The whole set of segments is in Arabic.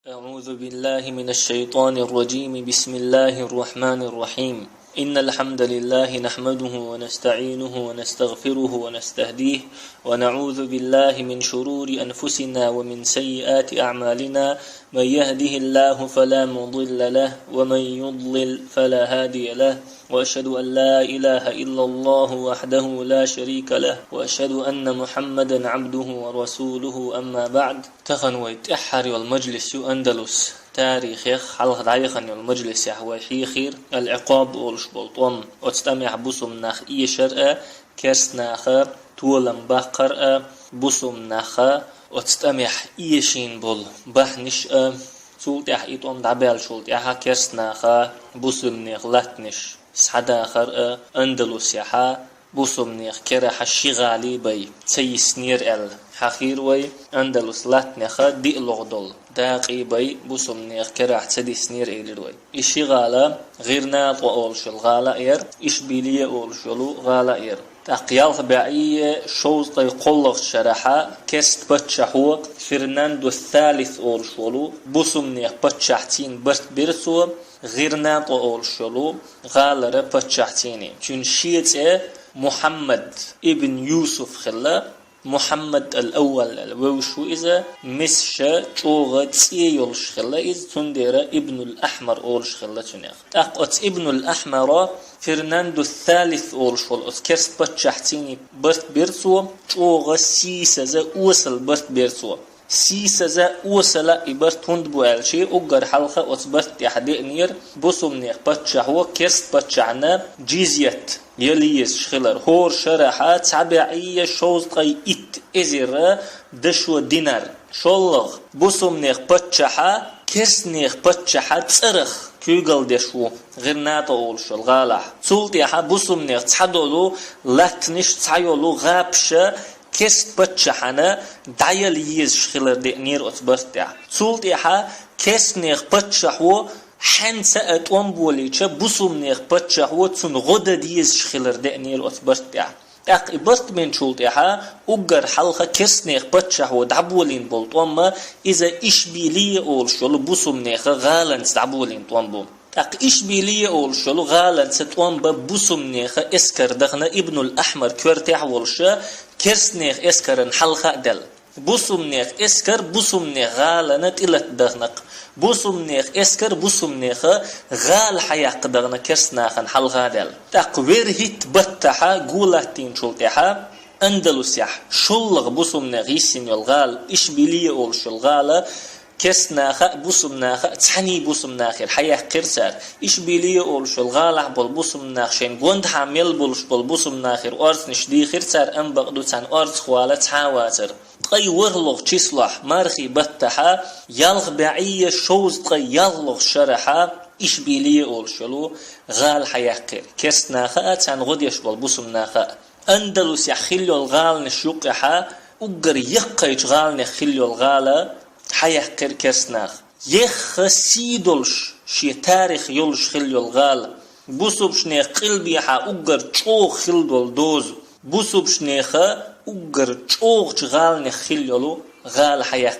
أعوذ بالله من الشيطان الرجيم. بسم الله الرحمن الرحيم. إن الحمد لله نحمده ونستعينه ونستغفره ونستهديه ونعوذ بالله من شرور أنفسنا ومن سيئات أعمالنا. من يهده الله فلا مضل له ومن يضلل فلا هادي له، وأشهد أن لا إله إلا الله وحده لا شريك له، وأشهد أن محمدا عبده ورسوله. أما بعد، تخنويت أحر والمجلس أندلس تاريخ حلقة دايخن المجلس يحوي خير العقاب أولش بلطون وتستمع بسم ناخ إي شرع كرسناخ تولم بقر بسم ناخ وتستمع إي شين بول بحنش سولت إيطوم دعبال شولت يحا كرسناخ بسم نيخ لاتنش سحداخر أندلس يحا بوسم نيخ كرا حشيغالي بي تسيسنير حخير وي أندلس لاتنخ دي لغدل داقي بي بوسم نيخ كرا تسيسنير إلروي إشيغالا غيرنا طوالش الغالا إير إشبيلية أولشلو غالا إير تقيال بعي شوز طي قلق شرحا كست بتشحو فرناندو الثالث أولشلو بوسم نيخ بتشحتين برسو غيرنا طوالشلو غالا بتشحتيني چون شيت محمد ابن يوسف خلا محمد الأول الوشو إذا مسشا چوغة تيولش خلا إذا تندير ابن الأحمر أولش خلا تنيخ أقوت ابن الأحمر فرناندو الثالث أولش خلا كرست بتشحتيني برت بيرسو چوغة سيسا أوصل برت بيرسو سيسا أوصل إبرت هند بوالشي أقر حلقة أتبرت يحدي نير بوسم نيخ بتشحو كرست بتشعنا جيزيت يليس شخلر هور شرحات تبعية شوز قي إت إزر دشو دينار شولغ بوسم نيخ بتشحا كرس نيخ بتشحا تصرخ كيوغل دشو غير ناتا أولش الغالح سولت يحا بوسم نيخ تحدولو لاتنش تحيولو غابشا كست بتشحنا دايل يز شخلر دي نير أتبرت سولت يحا كست نيخ بتشحو حنسة أتوان بوليشة بوسم نيخ بتشحو تسون غدا ديز شخلر دي نير أتبرت إبرت من شولت يحا أقر حلقة كست نيخ بتشحو دعبولين بولتوان ما إذا إشبيلية أولشولو بوسم نيخ غالن دعبولين توان بوم إشبيلية أولشولو غالن ستوان بوسم نيخ إسكر دخنا ابن الأحمر كورتيح ولشة كرس نيخ إسكرن حلقة دل بوسم نيخ إسكر بوسم نيخ غالن تلت دخنق بوسم نيخ إسكر بوسم نيخ غال حياق دغنا كرسناخن حلقة دل تقوير هيت بتحا قولاتين شلتحا أندلس يح شلغ بوسم نيخ يسين يلغال إشبيلية أولش الغالة كسناخ بوسمناخ تحني بوسمناخ الحياة قرسار إشبيلية أولش الغالح بالبوسمناخ شين قوند حامل بولش بالبوسمناخ أرث نشدي خرسار أم بغدو تان أرث خوالة تحاواتر تقي ورلغ تشيصلح مارخي بتحا يلغ بعية شوز تقي يلغ شرحا إشبيلية أولشلو غال حياة قر كسناخ تان غديش بالبوسمناخ أندلس يخلو الغال نشوقها أقر يقيج غال نخلو الغالة حياة كرسناخ يخ سيدولش شي تاريخ يولش خليو الغال بوسوبش نيخ قلبي حا أقر چوغ خلدول دوز بوسوبش نيخ أقر چوغ غال نيخ خليولو غال حياة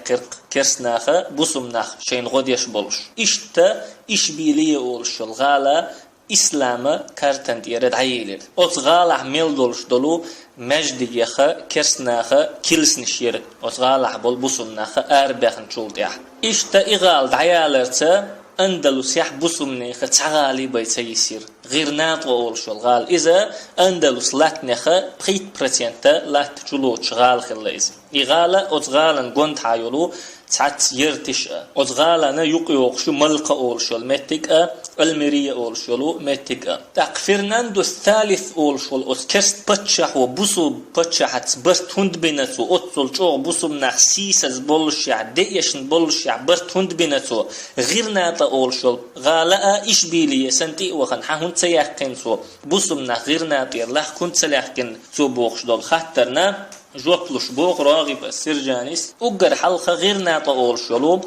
كرسناخ بوسمناخ شين غديش بولش إشتا إشبيلية أولش الغالة إسلام كارتند يرد عيلر أصغالح ميلدولش دولو مجد يخا كرسناخا كيلسنش يرد أصغالح بوسمناخا أرباخن شولت يح إشتا إغال دعيالرتا أندلس يح بوسمناخا تعالي بيتا يسير غير ناطو أولشو الغال إذا أندلس لاتنخا بخيت برسينتا لات جلوش غال خليز إغالا أصغالا قوند حايولو تعت يرتش أصغالنا يقيوقشو ملقا أولشو المتك المرية أولشو متك تاق فرناندو الثالث أولشو أسكست بتشح وبوسو بتشحت برت هند بينتو أتصل شو بوسو مناخ سيسز بولشع ديشن بولشع برت هند بينتو غير ناطا أولشو غالا إشبيلية سنتي وخن حهون تسيحكن سو بوسو مناخ غير ناطير لح كنت سلاحكن سو بوخش دول خاطرنا جوبلش بوق راغب السرجانيس أقر حلقة غير ناطا أولشلو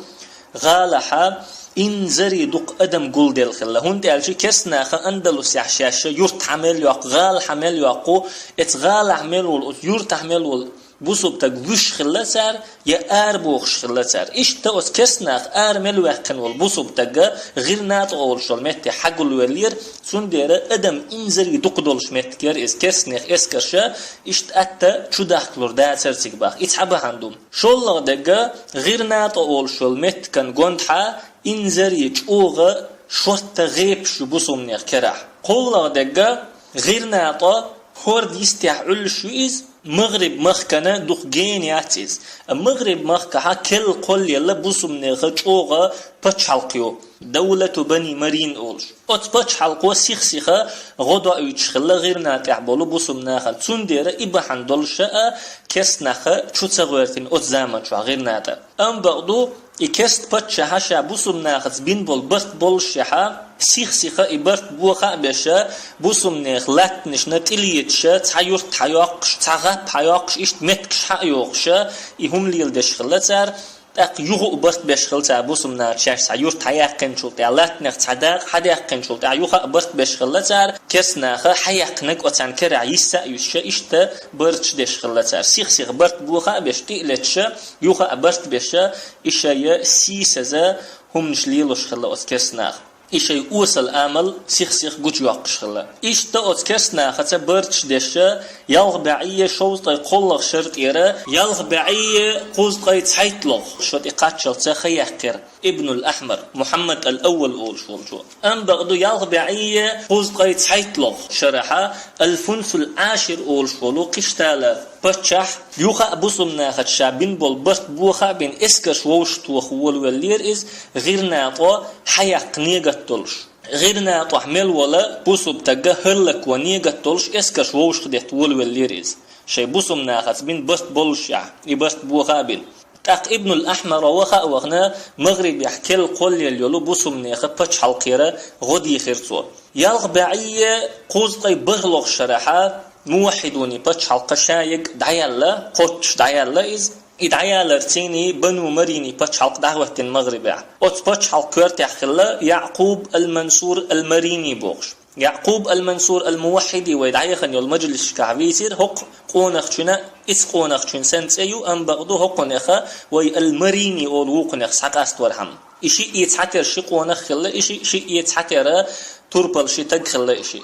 غالحا إنزري دق أدم قول ديل خلا هون ديالشي كسناخا أندلس يحشاشا يرت حمل يوق غال حمل يوقو اتغال حمل يرت حمل بوسوبتك وش خلصار يا بوخش خلصار إشتا أس كسناخ ملوحكن والبوسوبتك غير نات أولشل مت حقل ولير سندير أدم إنزر يدقدولش متكر إس كسناخ إسكرشة إشت أتا شو داخلور دا سرسيك باخ إتحبه عندهم شولغ دقا غير نات أولشل متكن قندحا إنزر يجوغ شورت غيب شو بوسومنيخ كراح قولغ دقا غير ناطا هورد يستحعل شو إز مغرب مخكنا دوخ جين ياتيز المغرب مخكها كل قل يلا بوسومنيخ جوغ بتشالقيو دولة بني مرين أولش أت بتشالقو سيخ غدا يتشخلا غير ناتع بولو بوسومناخ تسندير إبحان دولشا كسناخ شو تغيرتين أت زامن شو غير ناتع أم بعدو إكست بتشها شا بوسومناخ بين بول برت بولشها سيخ إبرت بوخا بشا بوسومنيخ لاتنش نتليتشا تحيور تحياقش تغاب حياقش إشت متكش حياقشا إهم ليل دشخلتار أق يوغو برت بشخلتار بوسومنا تشاش تحيور تحياقن شلت لاتنخ تحداق حداقن شلت يوغا برت بشخلتار كسناخ حياقنك وتعن كرع يسا يشا إشتا برتش دشخلتار سيخ برت بوخا بش تقلتشا يوغا برت بشا إشايا سيسزا هم نشليلوش خلا أتكسناخ إيشي أوصل عمل سيخ قج يقش خلا إيش تأت كسنا ختا برتش دشة يالغ بعية شوز طي قلق شرط إيرا يالغ بعية قوز طي تحيطلغ شوت إقاتشل تخيحكر ابن الأحمر محمد الأول أول شو أم بغدو يالغ بعية قوز طي تحيطلغ شرحة الفنس العاشر أول شو قشتالا بتشح يوخا بوسمنا خد شابين بول برت بوخا بين اسكش ووشتو خوول واللير إز غير ناطو حيق نيغتولش غير ناطو حمل ولا بوسب تجا هلك ونيغتولش اسكش ووش خدت وول واللير إز شي بوسمنا خد بين برت بولشع يبرت بوخا بين تاق ابن الأحمر وخا وغنا مغرب يحكي القول يلولو بوسمنا خد بتش حلقيرة غدي خيرتو يالغ بعية قوزقي بغلق شرحة موحدوني بتش حلقة شايق دعيالا قوتش دعيالا إز إدعيالا رتيني بنو مريني بتش حلق دعوة المغرب أت بتش حلق كورت يحخلا يعقوب المنصور المريني بوغش يعقوب المنصور الموحدي ويدعي خنيو المجلس كعبيسير هق قونخشنا إس قونخشن سنتيو أم بغدو هقونخا وي المريني أول وقونخ سحق أستورهم إشي يتحتر شي قونخ خلا إشي يتحتر تربل شي تدخل إشي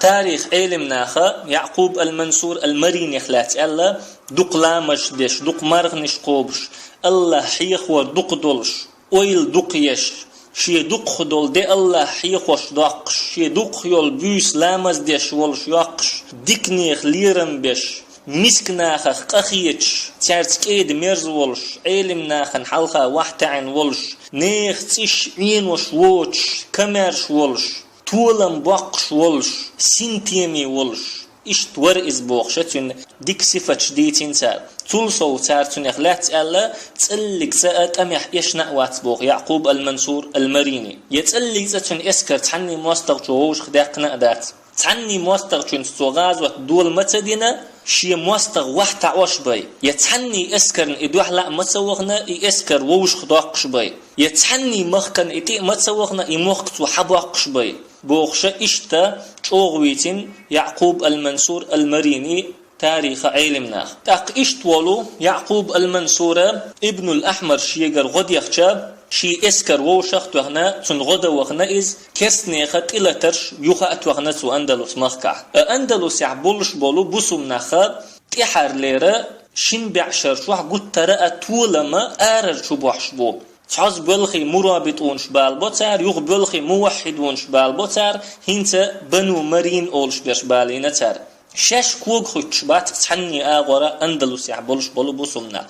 تاريخ علم ناخا يعقوب المنصور المريني خلات الله دق لامش ديش دق مرغنش قوبش الله حيخ ودق دولش ويل دق يش شي دق خدول دي الله حيخ وش دقش شي دق يول بيس لامز ديش ولش يقش ديكنيخ ليرم بش مسك ناخخ قخيتش تارتك ايد مرز ولش علم ناخن حلقة واحدة عن ولش نيخ تيش عين وش ووش كمرش ولش تولم باقش ولش سنتيمي ولش إشت ورئز بوخشتون ديك صفة شديتين سار تولصو تارتون يخلات ألا تسألك ساءت أميح يشنأ واتبوغ يعقوب المنصور المريني يتسألك ساتون إسكر تحني موستغ جوهوش خداقنا أدات تعني موستغ چون سوغاز ودول متدينة شي موستغ واحد عوش باي يتعني اسكرن ادوح لا متسوغنا اسكر ووش خداقش باي يتعني مخكن اتي متسوغنا اموخت وحباقش باي بوخشة اشتا چوغويتين يعقوب المنصور المريني تاريخ علمنا تاق اشتولو يعقوب المنصور ابن الأحمر شيغر غد يخشاب شي اسكر ووشخت وغنا تن غدا وغنا إز كسني خط إلا ترش يوخا أتوغنا سو أندلس مخكع أندلس يعبولش بولو بوسم نخا تحر ليرا شين بعشر شوح قد ترى أتولما آرر شو بوحشبو تعز بلخي مرابطون شبال بوتار يوغ بلخي موحدون شبال بوتار هنت بنو مرين أولش بشبالين تار شاش كوغ خوش بات تحني آغورا أندلس يعبولش بولو بوسمنا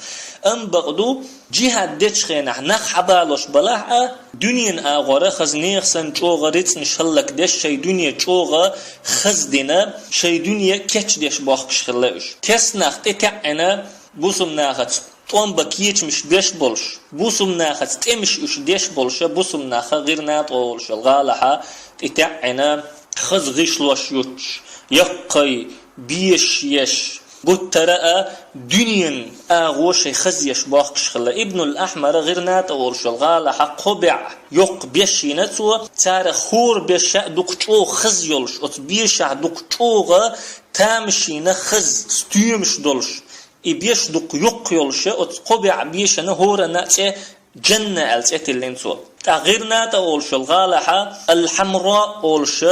أم بغدو جهاد ديتش خينح نخ حبالوش بلاحة دنيا آغورا خزنيخ سن چوغا ريتن شلك ديش شاي دنيا چوغا خزدنا شاي دنيا كتش ديش باخش خلاوش كس نخ تتعنا بوسمنا خط طوان بكيتش مش ديش بولش بوسمنا خط تمش اش ديش بولش بوسمنا خ غير ناطولش الغالحة تتعنا خز غيشلوش يوتش يقي بيش يش قد ترى دنيا آغوش خزيش باقش خلا ابن الأحمر غير نات أولش الغالة قبع يق بيشي نتو تار خور بيشا دقشو خزيولش ات بيشا دقشوغا تامشي نخز ستيمش دولش يبيشدق يقيلش أتقبع بيشنا هورنا جنة ألتلينسو تغيرنا تقولش الغالحة الحمراء أولش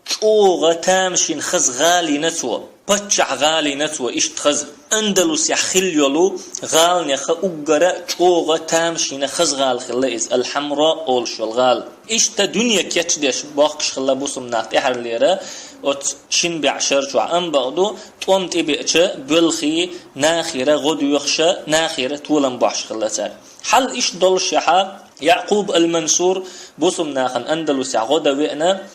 شوغة تامشين خز غالي نتوى بچع غالي نتوى إشت خز أندلس يخليلو غال نخا أقرأ شوغة تامشين خز غال خلائز الحمراء أولش الغال إشت دنيا كيتشدش باقش خلا بوسم ناقت إحر ليرا أت شن بعشر شو أم بعدو توم تبيعش بلخي ناخيرة غدو يخشى ناخيرة طولن بعش خلا تار حل إيش دولش يحا يعقوب المنصور بوسم ناخن أندلس غدا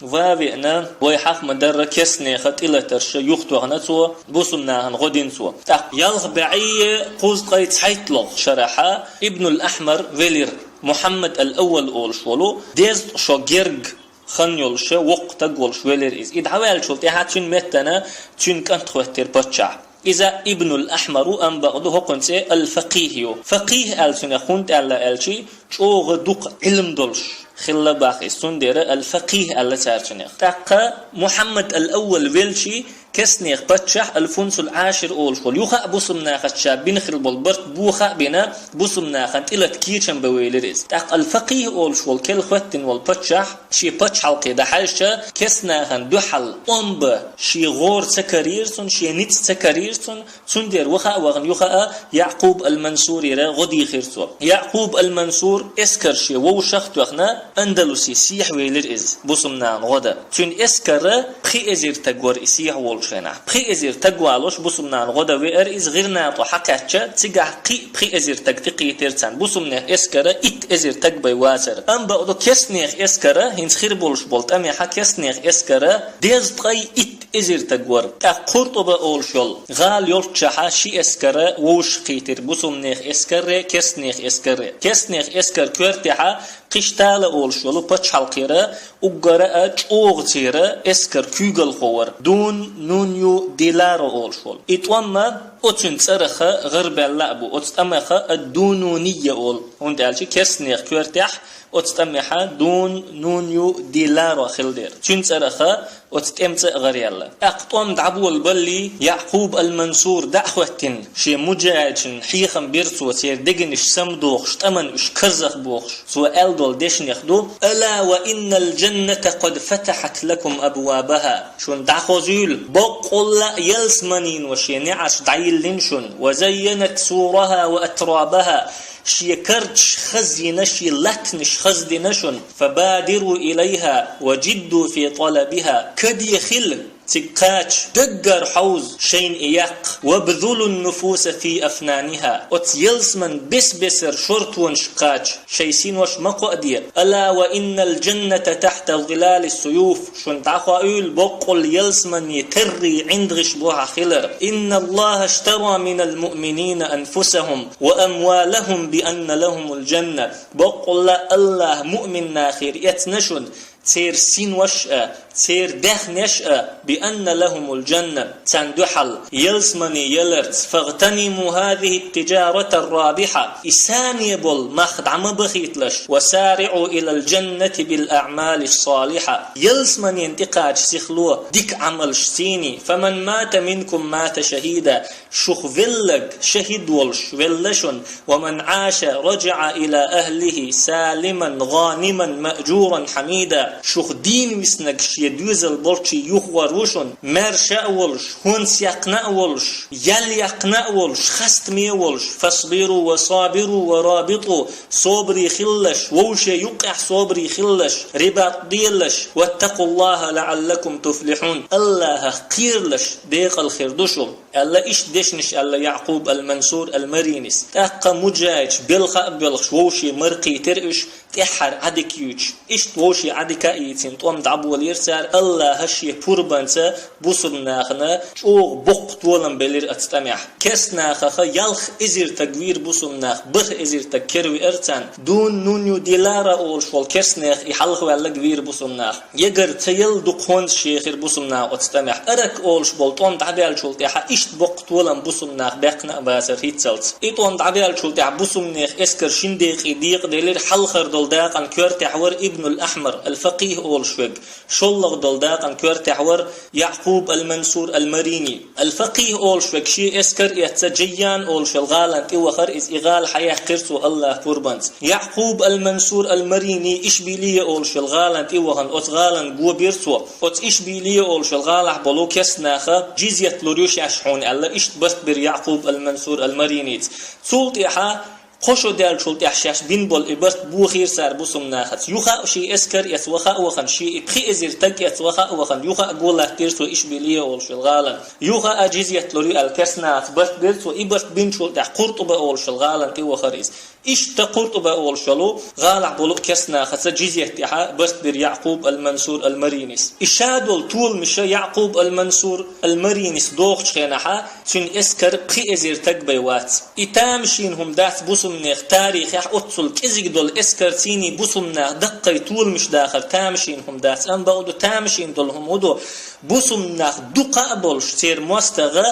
وإنا ويحق مدرة كسني خط إلى ترش يختو غنتو بوسم ناخن غدين سو يلغ بعي قوز قيت حيتلغ شرحا ابن الأحمر فيلير محمد الأول أول شولو ديز شو جيرج خنيولش وقت قولش ويلير إز إد حوال شولت يحاتشن متنا تشن كنت خوتر بچع إذا ابن الأحمر أم بعضه قنت الفقيه فقيه ألسن خنت ألا ألشي شوغ دوق علم دولش خلا باقي سندر الفقيه ألا تارشنيخ تاقا محمد الأول ويلشي كسنيخ بتشح الفونس العاشر أول شول يوخا بوسمنا خشاب بنخل بالبرت بوخا بنا بوسمنا خنت إلى تكيرشن بويلريز تاق الفقيه أول شول كل خوتن والبتشح شي بتش حلقي ده حالشة كسنا خن دوحل أمب شي غور سكريرسون شي نيت سكريرسون سندر وخا وغن يوخا يعقوب المنصور يرى غدي خيرسو يعقوب المنصور اسكر شي وو شخت وخنا أندلسي سيح ويلريز بوسمنا غدا تون اسكر بخي ازير تقور اسيح والشنا بخي ازير تقوالوش بوسمنا غدا وير از غيرنا تو حكاتشا تيغا قي بخي ازير تقتقي ترتان بوسمنا اسكر ات ازير تقبي واسر ام بعدو كسنيخ اسكر هنس خير بولش بولت ام حكسنيخ اسكر ديز تقي ات ازير تقور تا قرطبه اولشول غال يولتشا شي اسكر ووش قيتر بوسمنيخ اسكر كسنيخ اسكر كورتها قشتال اولشولو بچ حلقيره وقرأ چوغ تيره اسكر كوغل خور دون نونيو ديلار اولشول اتوما اوتن صرخه غرب اللعبو اتمخه الدونونيه اول وند الشي كسنيخ كورتح اتمخه دون نونيو ديلار خلدير چون صرخه وتتمت غريلا اقطم دعبو البلي يعقوب المنصور دعوتن شي مجاهد حيخم بيرسو سير دغنش سمدوخ تمنش كرزخ بوخ سؤال دول ديشن يخدو الا وان الجنه قد فتحت لكم ابوابها شون دعخوزيل بقول يلسمنين وشي نعش دعيلين شون وزينت سورها واترابها شي كرتش خزينشي لتنش خزدنشن فبادروا إليها وجدوا في طلبها كدي خل تقاتش دقر حوز شين إياق وبذلوا النفوس في أفنانها وتيلسمن بسر شرط ونشقاتش شيسين وش مقودير ألا وإن الجنة تحت ظلال السيوف شون تعقائل بقل يلسمن يتري عند غشبوها خلر إن الله اشترى من المؤمنين أنفسهم وأموالهم بأن لهم الجنة بقل الله مؤمن ناخر يتنشن تير سين وشأ تير دخ نشأ بأن لهم الجنة تندحل يلسمني يلرت فاغتنموا هذه التجارة الرابحة إساني بول مخدعم بخيتلش وسارعوا إلى الجنة بالأعمال الصالحة يلسمني انتقاج سخلوه ديك عمل سيني فمن مات منكم مات شهيدا شخ فلق شهيد ولش فلشن ومن عاش رجع إلى أهله سالما غانما مأجورا حميدا شخ دين مسنقش يدوز البلشي يخوروشن مرشا ولش هونس يقنا ولش يل يقنا ولش خستمي ولش فاصبروا وصابروا ورابطوا صبري خلش ووش يقع صبري خلش رباط ديلش واتقوا الله لعلكم تفلحون الله قيرلش ديق الخير دوشو الله إيش دشنش الله يعقوب المنصور المرينس تاقا مجاج بلخ ووشي مرقي ترقش تحر عدك يوج إيش ووشي عدك إيتين توم دعبو اليرسال الله هشي بوربانسا بوسمناخنا شوغ بوق طولن بلير أتستمع كسناخا يلخ إزير تقوير بوسمناخ بخ إزير تكروي إرتان دون نونيو ديلارا أول شوال كسناخ يحلخ وعلا قوير بوسمناخ يقر تيل دقون شيخير بوسمناخ أتستمع أرك أول شوال توم دعبيال شولتيحا إيش بوق طولن بوسمناخ بيقنا باسر هيتسلت إيطوم دعبيال شولتيحا بوسمناخ إسكر شنديق إديق ديلير حلخر دولداق عن كورتي حور ابن الأحمر الفقيه الفقيه أولشوك شلغ دلداقا كورتحور يعقوب المنصور المريني الفقيه أولشوك شي اسكر يتسجيان أولشو الغالان إوخر إز إغال حياة قرسو الله قربانز يعقوب المنصور المريني إشبيلية أولشو الغالان إوخن أتغالان قوة بيرسو أت إشبيلية أولشو الغالح بلو كسناخا جيزية لوريوش يشحون ألا إشتبست بر يعقوب المنصور المريني سولت إحا خوشو دال شولت احشاش بين بول ابرت بو خير سار بوسم ناخت يوخا شي اسكر يتوخا وخن شي بخي ازير تك يتوخا وخن يوخا اقول الله تيرسو ايش بيليه اول شو الغالن يوخا اجيز يتلوري الكسنات برت بيرسو ابرت بين شولت قرطبه اول شو الغالن تي وخريز ايش تقرطبه اول شلو غالع بولو كسنا خت جيزيت احا برت بير يعقوب المنصور المرينيس اشادول طول مش يعقوب المنصور المرينيس دوخ خينها سن اسكر بخي ازير تك بيوات اتامشينهم دات بوسم نيخ تاريخ يح أتصل كزيك دول إسكرتيني بوسمنا دقي طول مش داخل تامشين هم داس أم بقولو تامشين دول هم ودو بوسمنا دقا بولش تير مستغى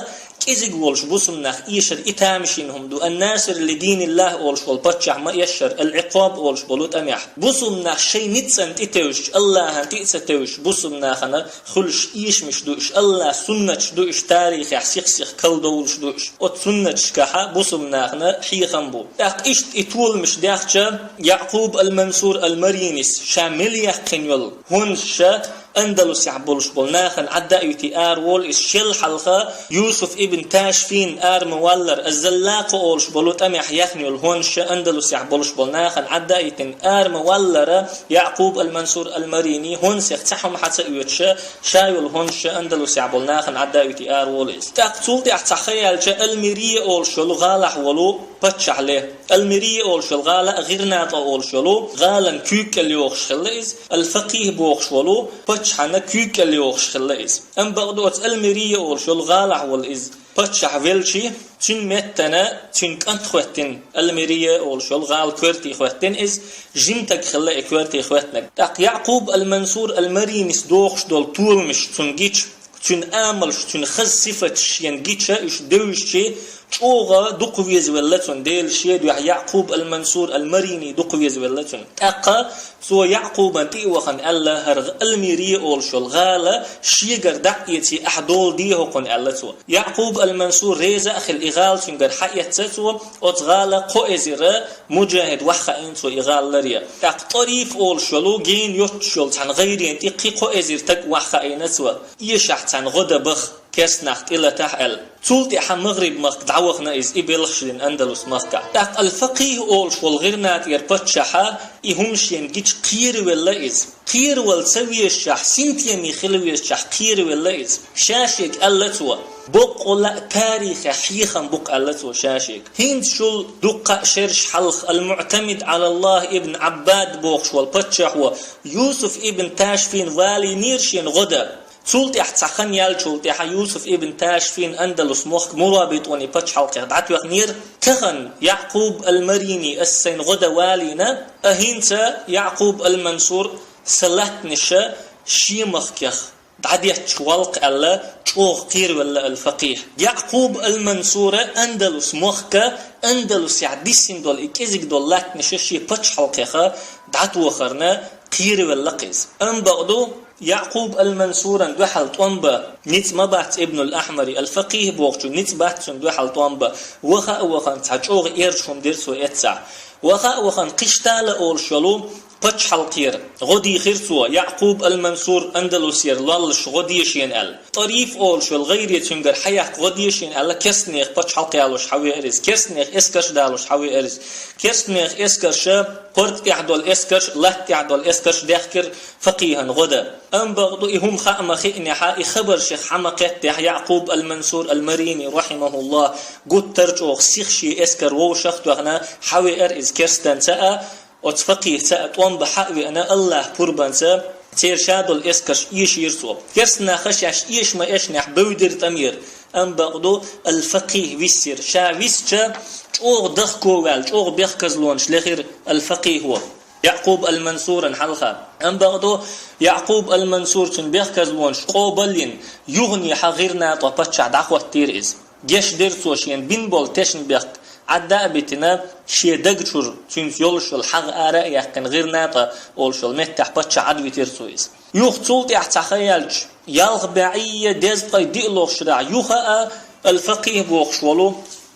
كزيك ولش بوسمنا يشر إتامشين هم دو الناصر لدين الله ولش والبتشع ما يشر العقاب ولش بولوت أميح بوسمنا شيء نتسن تتوش الله تيتستوش بوسمنا خنا خلش إيش مش دوش الله سنة دوش تاريخ يحسيخ كل دولش دوش أت سنة كها بوسمنا خنا حيخن بو إشت إطول مش داخشة يعقوب المنصور المرينيس شامل يقنول هونشة أندلس يعبولش بولناخن عدا يتي وول الشل حلقة يوسف ابن تاشفين مولر الزلاق أولش بولوت أميح يخنول هونشة أندلس يعبولش بولناخن عدا يتن مولر يعقوب المنصور المريني هونس يختحهم حتى يوتشة شايل هونشة أندلس يعبولناخن عدا يتي ووليس تقصول تخيل المرية أولش الغالح ولو بتش عليه المرية أولش الغالة غيرنا أولش ولو غالا كيك اللي يوخشلئز الفقيه بوخشولو حنا كيك اللي يوخشلئز أم بغدوت المرية أولش الغالح والإز بتش عفلشي تين متنا تين كنت خوتين المرية أولش الغال كورتي خوتين إز جمتك خلأ كورتي خوتنك يعقوب المنصور المرينيس دوخش دول طول مش تنجيش تن آملش تن خز صفة ينجيتشا إش دوشي اوغا دقويز ولتون ديل شيد يعقوب المنصور المريني دقويز ولتون اقا سو يعقوب انتي وخن الله هرغ الميري اولشو الغاله شيغر دقيتي احدول دي هوكن الله يعقوب المنصور ريزا اخ الاغال تنجر حيتسو اوتغاله قوزيره مجاهد وخا انتو اغال لريا اق طريف اولشلو جين يوتشول تن غير انتي قوزير تك وخا اينتو يشح تن غدا بخ كاس نخت إلا تحل تولتي حم مغرب مخ دعوخنا إز إبلخشين أندلس مخكا تاق الفقيه أولش والغيرنات يربطشحا إهمش ينجيش قير ولا إز قير والسوي الشح سنتيا ميخلوي الشح قير ولا إز شاشيك ألتوا بق ولا تاريخ حيخا بق ألتوا شاشيك هند شل دقة شرش حلخ المعتمد على الله ابن عباد بوخش والبطشح ويوسف ابن تاشفين والي نيرشين غدا سولت احتسخن يال سولت يوسف ابن تاشفين أندلس مخ مرابط وني بتش حلقة دعت وغنير كخن يعقوب المريني السين غدا والينا أهينتا يعقوب المنصور سلتنشا شيمخ كخ دعديت شوالق ألا شوغ قير ولا الفقيه يعقوب المنصور أندلس مخك أندلس يعديسين دول إكيزيك دول لاتنشا شي بتش حلقة دعت وخرنا قير ولا قيز أم بقدو يعقوب المنصور دوحل طنبا نيت مبات ابن الأحمري الفقيه بوقتو نيت باتسون دوحل طنبا وخا تحجوغ إيرشهم ديرسو إتسع وخا قشتال أول شلو بتش حلقير غدي خيرسوا يعقوب المنصور أندلسير لالش غديشين ال طريف أول شو الغير يتنجر حياة غديشين ال كسنيخ بتش حلقيالوش حوي إرز كسنيخ إسكرش دالوش حوي إرز كسنيخ إسكرش قرط يعدل إسكرش لات يعدل إسكرش داخكر فقيها غدا أم بغضو إهم خأم خئني حائي خبر شيخ حمقت يعقوب المنصور المريني رحمه الله قد ترجوغ سيخشي إسكر ووشخت وغنا حوي إرز كرستان سأ وتفقيه تأتون بحقوي أنا الله قربان تيرشاد الإسكرش إيش يرسو كرسنا خشاش إيش ما إيش نح بودر تمير أم بغضو الفقيه ويسير شا ويسجا اوغ دخكو والج اوغ بيخكزلونش لخير الفقيه هو يعقوب المنصور حلقة أم بغضو يعقوب المنصور تن بيخكزلونش قوبلين يغني حغيرنا طبتشع دعوة تيريز جيش ديرسوش ين بين بول تشن بيخ عدا بتنا شي دغشور تشنس يولشل حق آراء يحكن غير ناطا أولشل متح بتش عد بيترسويس يوخ تولت تخيلج يالغ بعية دزقي ديلوغ شرع يوخا الفقيه بوخشولو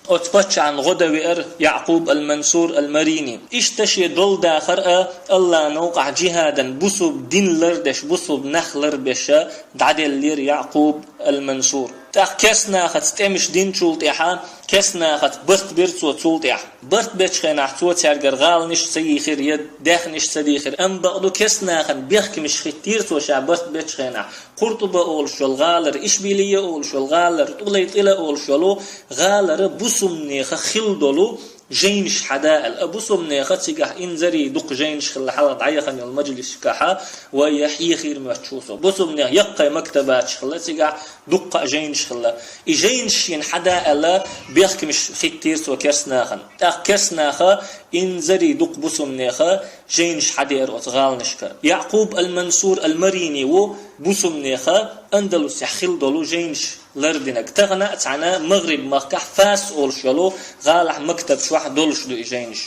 أتبتش عن غدوير يعقوب المنصور المريني اشتشي دول داخر الله نوقع جهادا بصوب دين لردش بصوب نخلر بشا دعدل لير يعقوب المنصور تاخ كسنا خد تمش دين شولتيحا كسنا خد برت بيرتسو تولتيح برت بيتشخينا حتو تارجر غال نش سيخير يد داخ نش سديخير ام بقدو كسنا خد بيخك مش ختير تو شا برت بيتشخينا قرطبة اول شول غالر اشبيلية اول شول غالر طوليطيلة اول شولو غالر بصمنيخ خلدولو جينش حدا الأبوسم نيختيجح إنزري دق جينش خل حلا ضعيخن المجلس كحا ويحيي خير مشوسه بوسم نيه يقى مكتبات خلا تيجح دق جينش خلا جينش ين حدا ألا بيحكي مش ختير سو كرسناخن كرسناخا إنزري دق بوسم نيخا جينش حدير أتغال نشكا يعقوب المنصور المريني و بوسم نيخا أندلس يحخل دولو جينش لردنك تغنى تعنا مغرب مكح فاس أول شلو غالح مكتب شو واحد دولش دو إجينش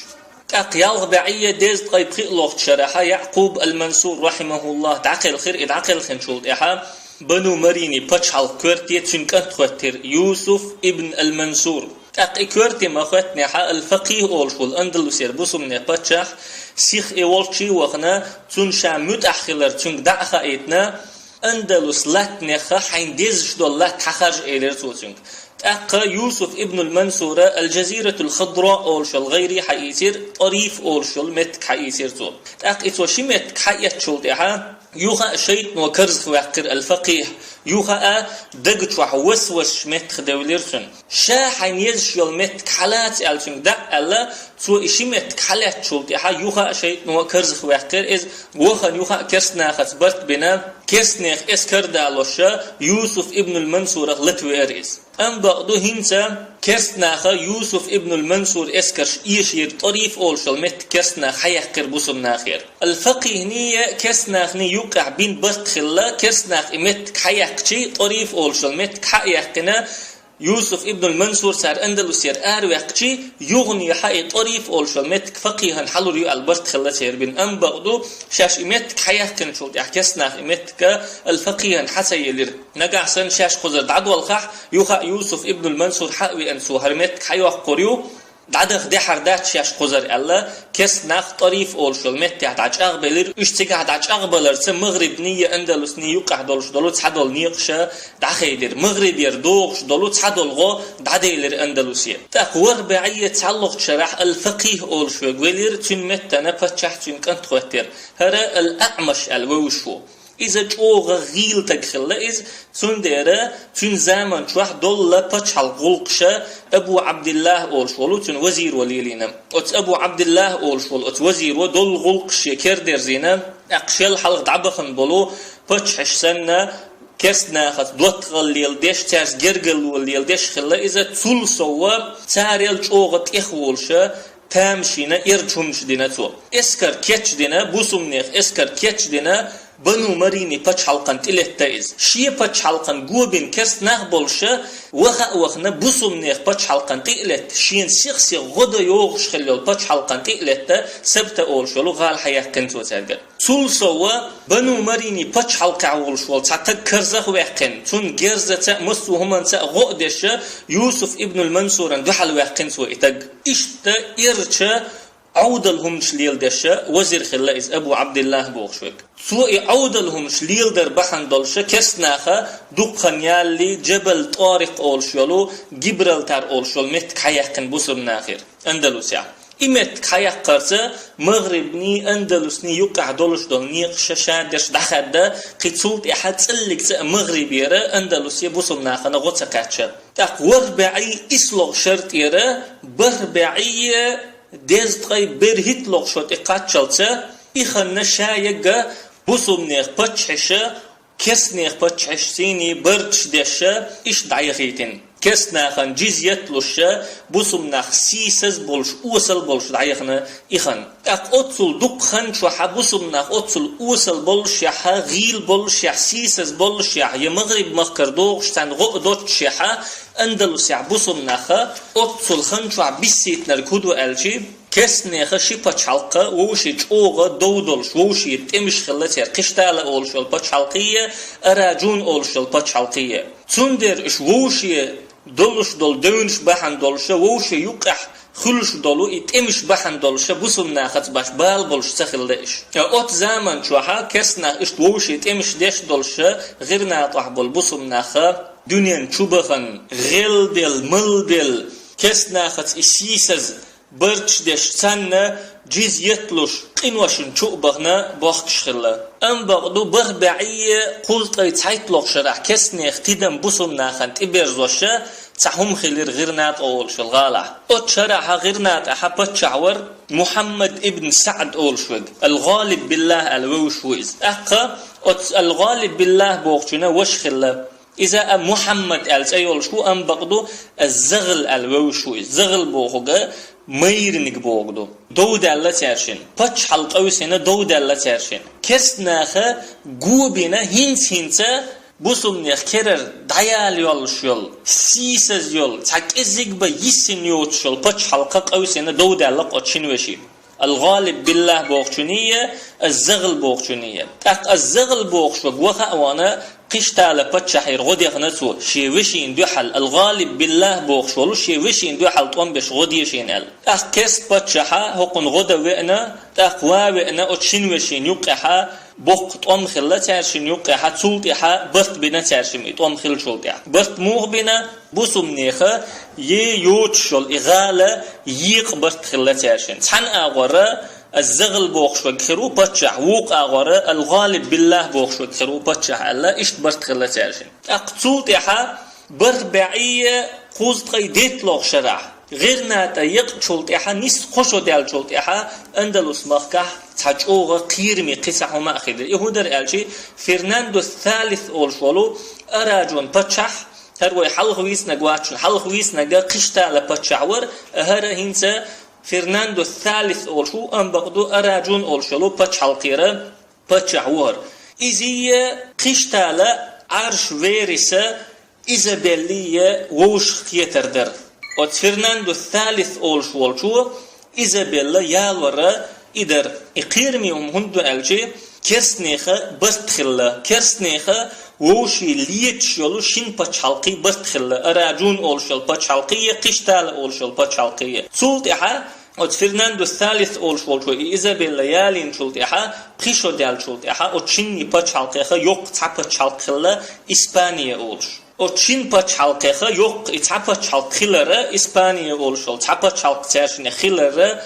أقيال بعية ديز طيب خيلوخ شرحة يعقوب المنصور رحمه الله تعقل خير إدعقل خنشولت إحا بنو مريني بتشحل كورتي تنكنت خوتر يوسف ابن المنصور أقي كورتي ما خوتني حا الفقيه أول شول أندلسير بوسمني بتشح سيخ إيوالشي وخنا تنشا متأخلر تنك دعخا إيتنا أندلس لاتنخا حين ديزش دول لات حخرج إيلر توتنك تأقى يوسف ابن المنصور الجزيرة الخضراء أولشل غيري حيصير طريف أولشل متك حيصير تو تأقى إتوشي متك حيتشل تيها يوخا شيء وكرز وقر الفقيه يوخا دقت وح وسوس متك دوليرسن شا حين يزشل متك حالات ألسن دق ألا تو إشي متك حالات شل تيها يوخا شيء وكرز وقر إز وخا يوخا كسنا خسبرت بنا كسنيخ اسكر دالوشا يوسف ابن المنصور لتوير إز أم بقدو هنسا كرسناخا يوسف ابن المنصور اسكرش إيشير طريف أولشل مت كرسناخ حيحقر بسم ناخير الفقيه نية كرسناخ ني يوقع بين بست خلا كرسناخ مت حيحقشي طريف أولشل مت حيحقنا يوسف ابن المنصور سار أندلسير وقتي يغني حي طريف أولشل متك فقيها حلو ريو البرت خلا سير بين أم بقدو شاش إمتك حياه كنشول يحكسنا إمتك الفقيها حسيلر نجع سن شاش خزر عدو الخح يوسف ابن المنصور حقوي أنسو هرمتك حيوه قريو دعدخ دي حردات شاش قزر الله كس ناخ طريف أولشل مت يحتاج أغبلر اشتكى يحتاج أغبلر سم مغرب نية أندلس نية يقع دولش دولت حدول نيقشة دعخيدر مغرب يردوغش دولت حدول غو دعديلر أندلسية تأقور بعية تعلق شرح الفقيه أولشو قولير تن مت نفتشح تن كنت خوتر هرا الأعمش الووشو إذا جوغ غيل تجخل إذ تندرة تن زمان شوح دول بتشحل غلقشة أبو عبد الله أولشولو تن وزير وليلنا أت أبو عبد الله أولشول أت وزير ودول غلقش كردر زينا أقشل حلق دعبخن بلو بتشحش سنة كسنا خد دوت غليل ديش تاس جرجل وليل ديش خلا إذا تول سوا تاريل جوغت إخولشة تامشينا إرجمش دينا تو إسكر كيتش دينا بوسمنيخ إسكر كيتش دينا بنو مريني بتش حلقن تلتايز شي بتش حلقن جوبين كرس نخبلشة وخنا بوسمنيخ بتش حلقن تقلت شين سيخ غدا يوغش خلال بتش حلقن تقلت سبت أولشلو غال حياة كنتو ترجع سول سوا بنو مريني بتش حلقة أولشول تعتق كرزخ ويقن تون جرزة مسو همان غقدش يوسف ابن المنصور دحل ويقن سو إتق إشتا إرشة عود لهم شليل دشة وزير خلاص أبو عبد الله بوخشوك سوء عود لهم شليل در بحن دلشة كسناخا دقن يالي جبل طارق أولشلو جبرالتار أولشل مت كيحكن بوسم ناخر أندلسيا إمت كيح قرصة مغربني أندلسني يقع دلش دل نيقش شادش دخده قصولت أحد سلك مغربيرة أندلسيا بوسم ناخنا غوتة كاتشة تقور بعي إسلوغ شرط إيرة بربعي دز تغي برهت لغشوت إقاتشلتة إخنا شايقة بوسمنيخ بتشحشة كسنيخ بتشحش سيني برتش دشة إش دعيغيتين كسنا خن جزيت لوشة بوسم نخ سيسز بولش أوصل بولش دعيخنا إخن أك أتصل دق خن شو حبوسم نخ أتصل أوصل بولش يح غيل بولش يح سيسز بولش يح يمغرب مخكردوش تن غقدوش يح أندلس يح بوسم نخ أتصل خن شو عبيسيت نركودو ألجي كسنا خشي بتشالقة ووشي جوغة دودلش ووشي تمش خلتير قشتالة أولش البتشالقية أراجون أولش البتشالقية تندر إش ووشي دولش دول دونش بحن دولش ووشي يقح خلش دولو يتمش بحن دولش بوسم ناخت باش بال بولش سخلش أوت زمان شوها كسنا إش ووشي تمش ديش دولش غير ناطح بول بوسم ناخا دنيا شوبخن غل دل مل دل كسنا خت إسيسز برش دش سنة جيز يتلوش قنوشن شو بغنا بوخش خلا أم بغدو بغبعية قلت يتحيطلوك شرح كسني اختدم بوسم ناخن تبرزوشة تحهم خلير غيرنات أول شلغالة أت شرح غيرنات أحبت شعور محمد ابن سعد أول شوق الغالب بالله الوشويز أقا أت الغالب بالله بوخشنا وش خلا إذا محمد أول شو أم بغدو الزغل الوشويز زغل بوخوغا ميرنك بوغدو دو دالة ترشين پاچ حلق او سنة دو دالة ترشين كرس ناخه گو بينا هنسا بوسم نيخ كرر دايال يولش يول سيسز يول تاك ازيق با يسن يوتش يول پاچ حلقق او سنة دو دالة قوچين وشي الغالب بالله بوغچونية الزغل بوغچونية اق الزغل بوغش وغوخا اوانا قشتالة بتشحير غدي خنسو شيوشين دو حل الغالب بالله بوخش ولو شيوشين دو حل طوان بش غدي شينال اخ كس بتشحا هقن غدا وئنا تقوا وئنا اتشين وشين يقحا بوق طوان خلا ترشين يقحا تولتحا برت بنا ترشين طوان خل شولتح برت موغ بنا بوسم نيخه يوتشل إغالة يق برت خلا ترشين تحن اغورا الزغل بوخش وكخرو بتشح ووق أغورة الغالب بالله بوخش وكخرو بتشح الله إشت برت خلا ترشين أقتول تحا بربعية خوز قيدت لوخ شرح غير ناتا يقتشل تحا نس خوشو ديال شل تحا أندلس مخكح تحجوغة قيرمي قسح وما أخير يهودر ألشي فرناندو الثالث أول شولو أراجون بتشح هروي حلغويس نقواتشن حلغويس نقا قشتا لبتشعور أهرا هنسا فرناندو الثالث أولشو أم بقدو أراجون أولشلو بچ حلقيرة بچ عور إزية قشتالة عرش ويرسة إزابيلية ووش خيتردر وت فرناندو الثالث أولشو إزابيلا يالورا إدر إقيرميهم هندو ألجي كرسنيخة بستخلة كرسنيخة ووشي ليتش يولو شين بچ حلقي بستخلة أراجون أولشل بچ حلقية قشتال أولشل بچ حلقية سولت إحا وت فرناندو الثالث أولشل إزابيلا يالين شولت إحا قشو ديال شولت إحا وتشيني بچ حلقية يوق تعبچ حلقية إسبانيا أولش وتشين بچ حلقية يوق تعبچ حلقية إسبانيا أولشل تعبچ حلقية خيلة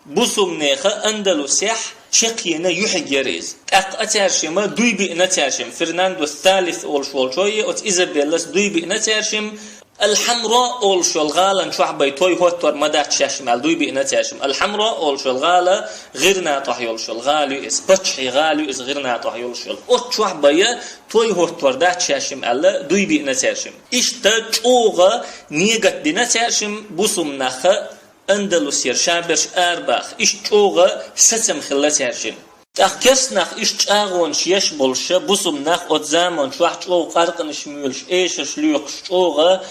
بوسم نيخة أندلسيح شقينا يحجريز أق أترشم دوي بينا ترشم فرناندو الثالث أولشول شوية أت إيزابيلاس دوي بينا ترشم الحمراء أولشول غالا شوح بيتوي هوتور مدات شاشمال دوي بينا ترشم الحمراء أولشول غالا غير ناطح يولشول غالي إس بچحي غالي إس غير ناطح يولشول أت شوح بيا توي هوتور دات شاشمال دوي بينا ترشم إشتا جوغا نيغت دينا ترشم بوسم نخه أندلسير شابرش أرباخ إيش جوغا ستم خلات هرشين تأخكس نخ إيش جاغون شيش بولشة بوسم نخ أتزامن شوح جوغ قرقنش ميولش إيشش ليوقش جوغا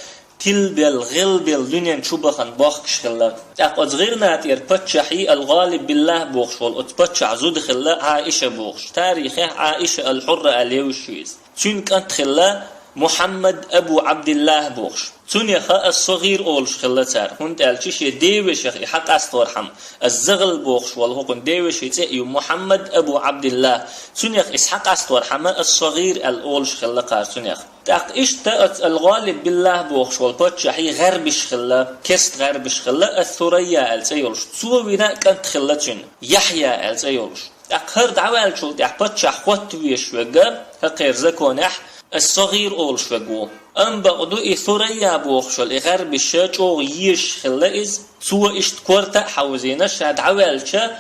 تلبل غلبل دنيا شوبخن باخش خلا أقد غير ناتير بتشحي الغالب بالله بوخشول أتبتشع زود خلا عائشة بوخش تاريخه عائشة الحرة اليوشيز تون كانت خلا محمد أبو عبد الله بوخش تونيخا الصغير أولش خلتار هند ألشيش ديوش حق أستورحم الزغل بوخش والهوكن ديوش يتأيو محمد أبو عبد الله تونيخ إسحاق أستورحم الصغير الأولش خلقار تونيخ تاق إشتأت الغالب بالله بوخش والبتشحي غربش خلا كست غربش خلا الثريا ألتيولش تسوينا كانت خلتشن يحيى ألتيولش تاق هرد عوالشو تاق بتشح خوتويش وقا هقير زكونح الصغير أولش وقو أم بقدو إثوريا بوخشل إغرب الشاج أو يش خلائز سوى إشت كورتا حوزينا شاد عوالشا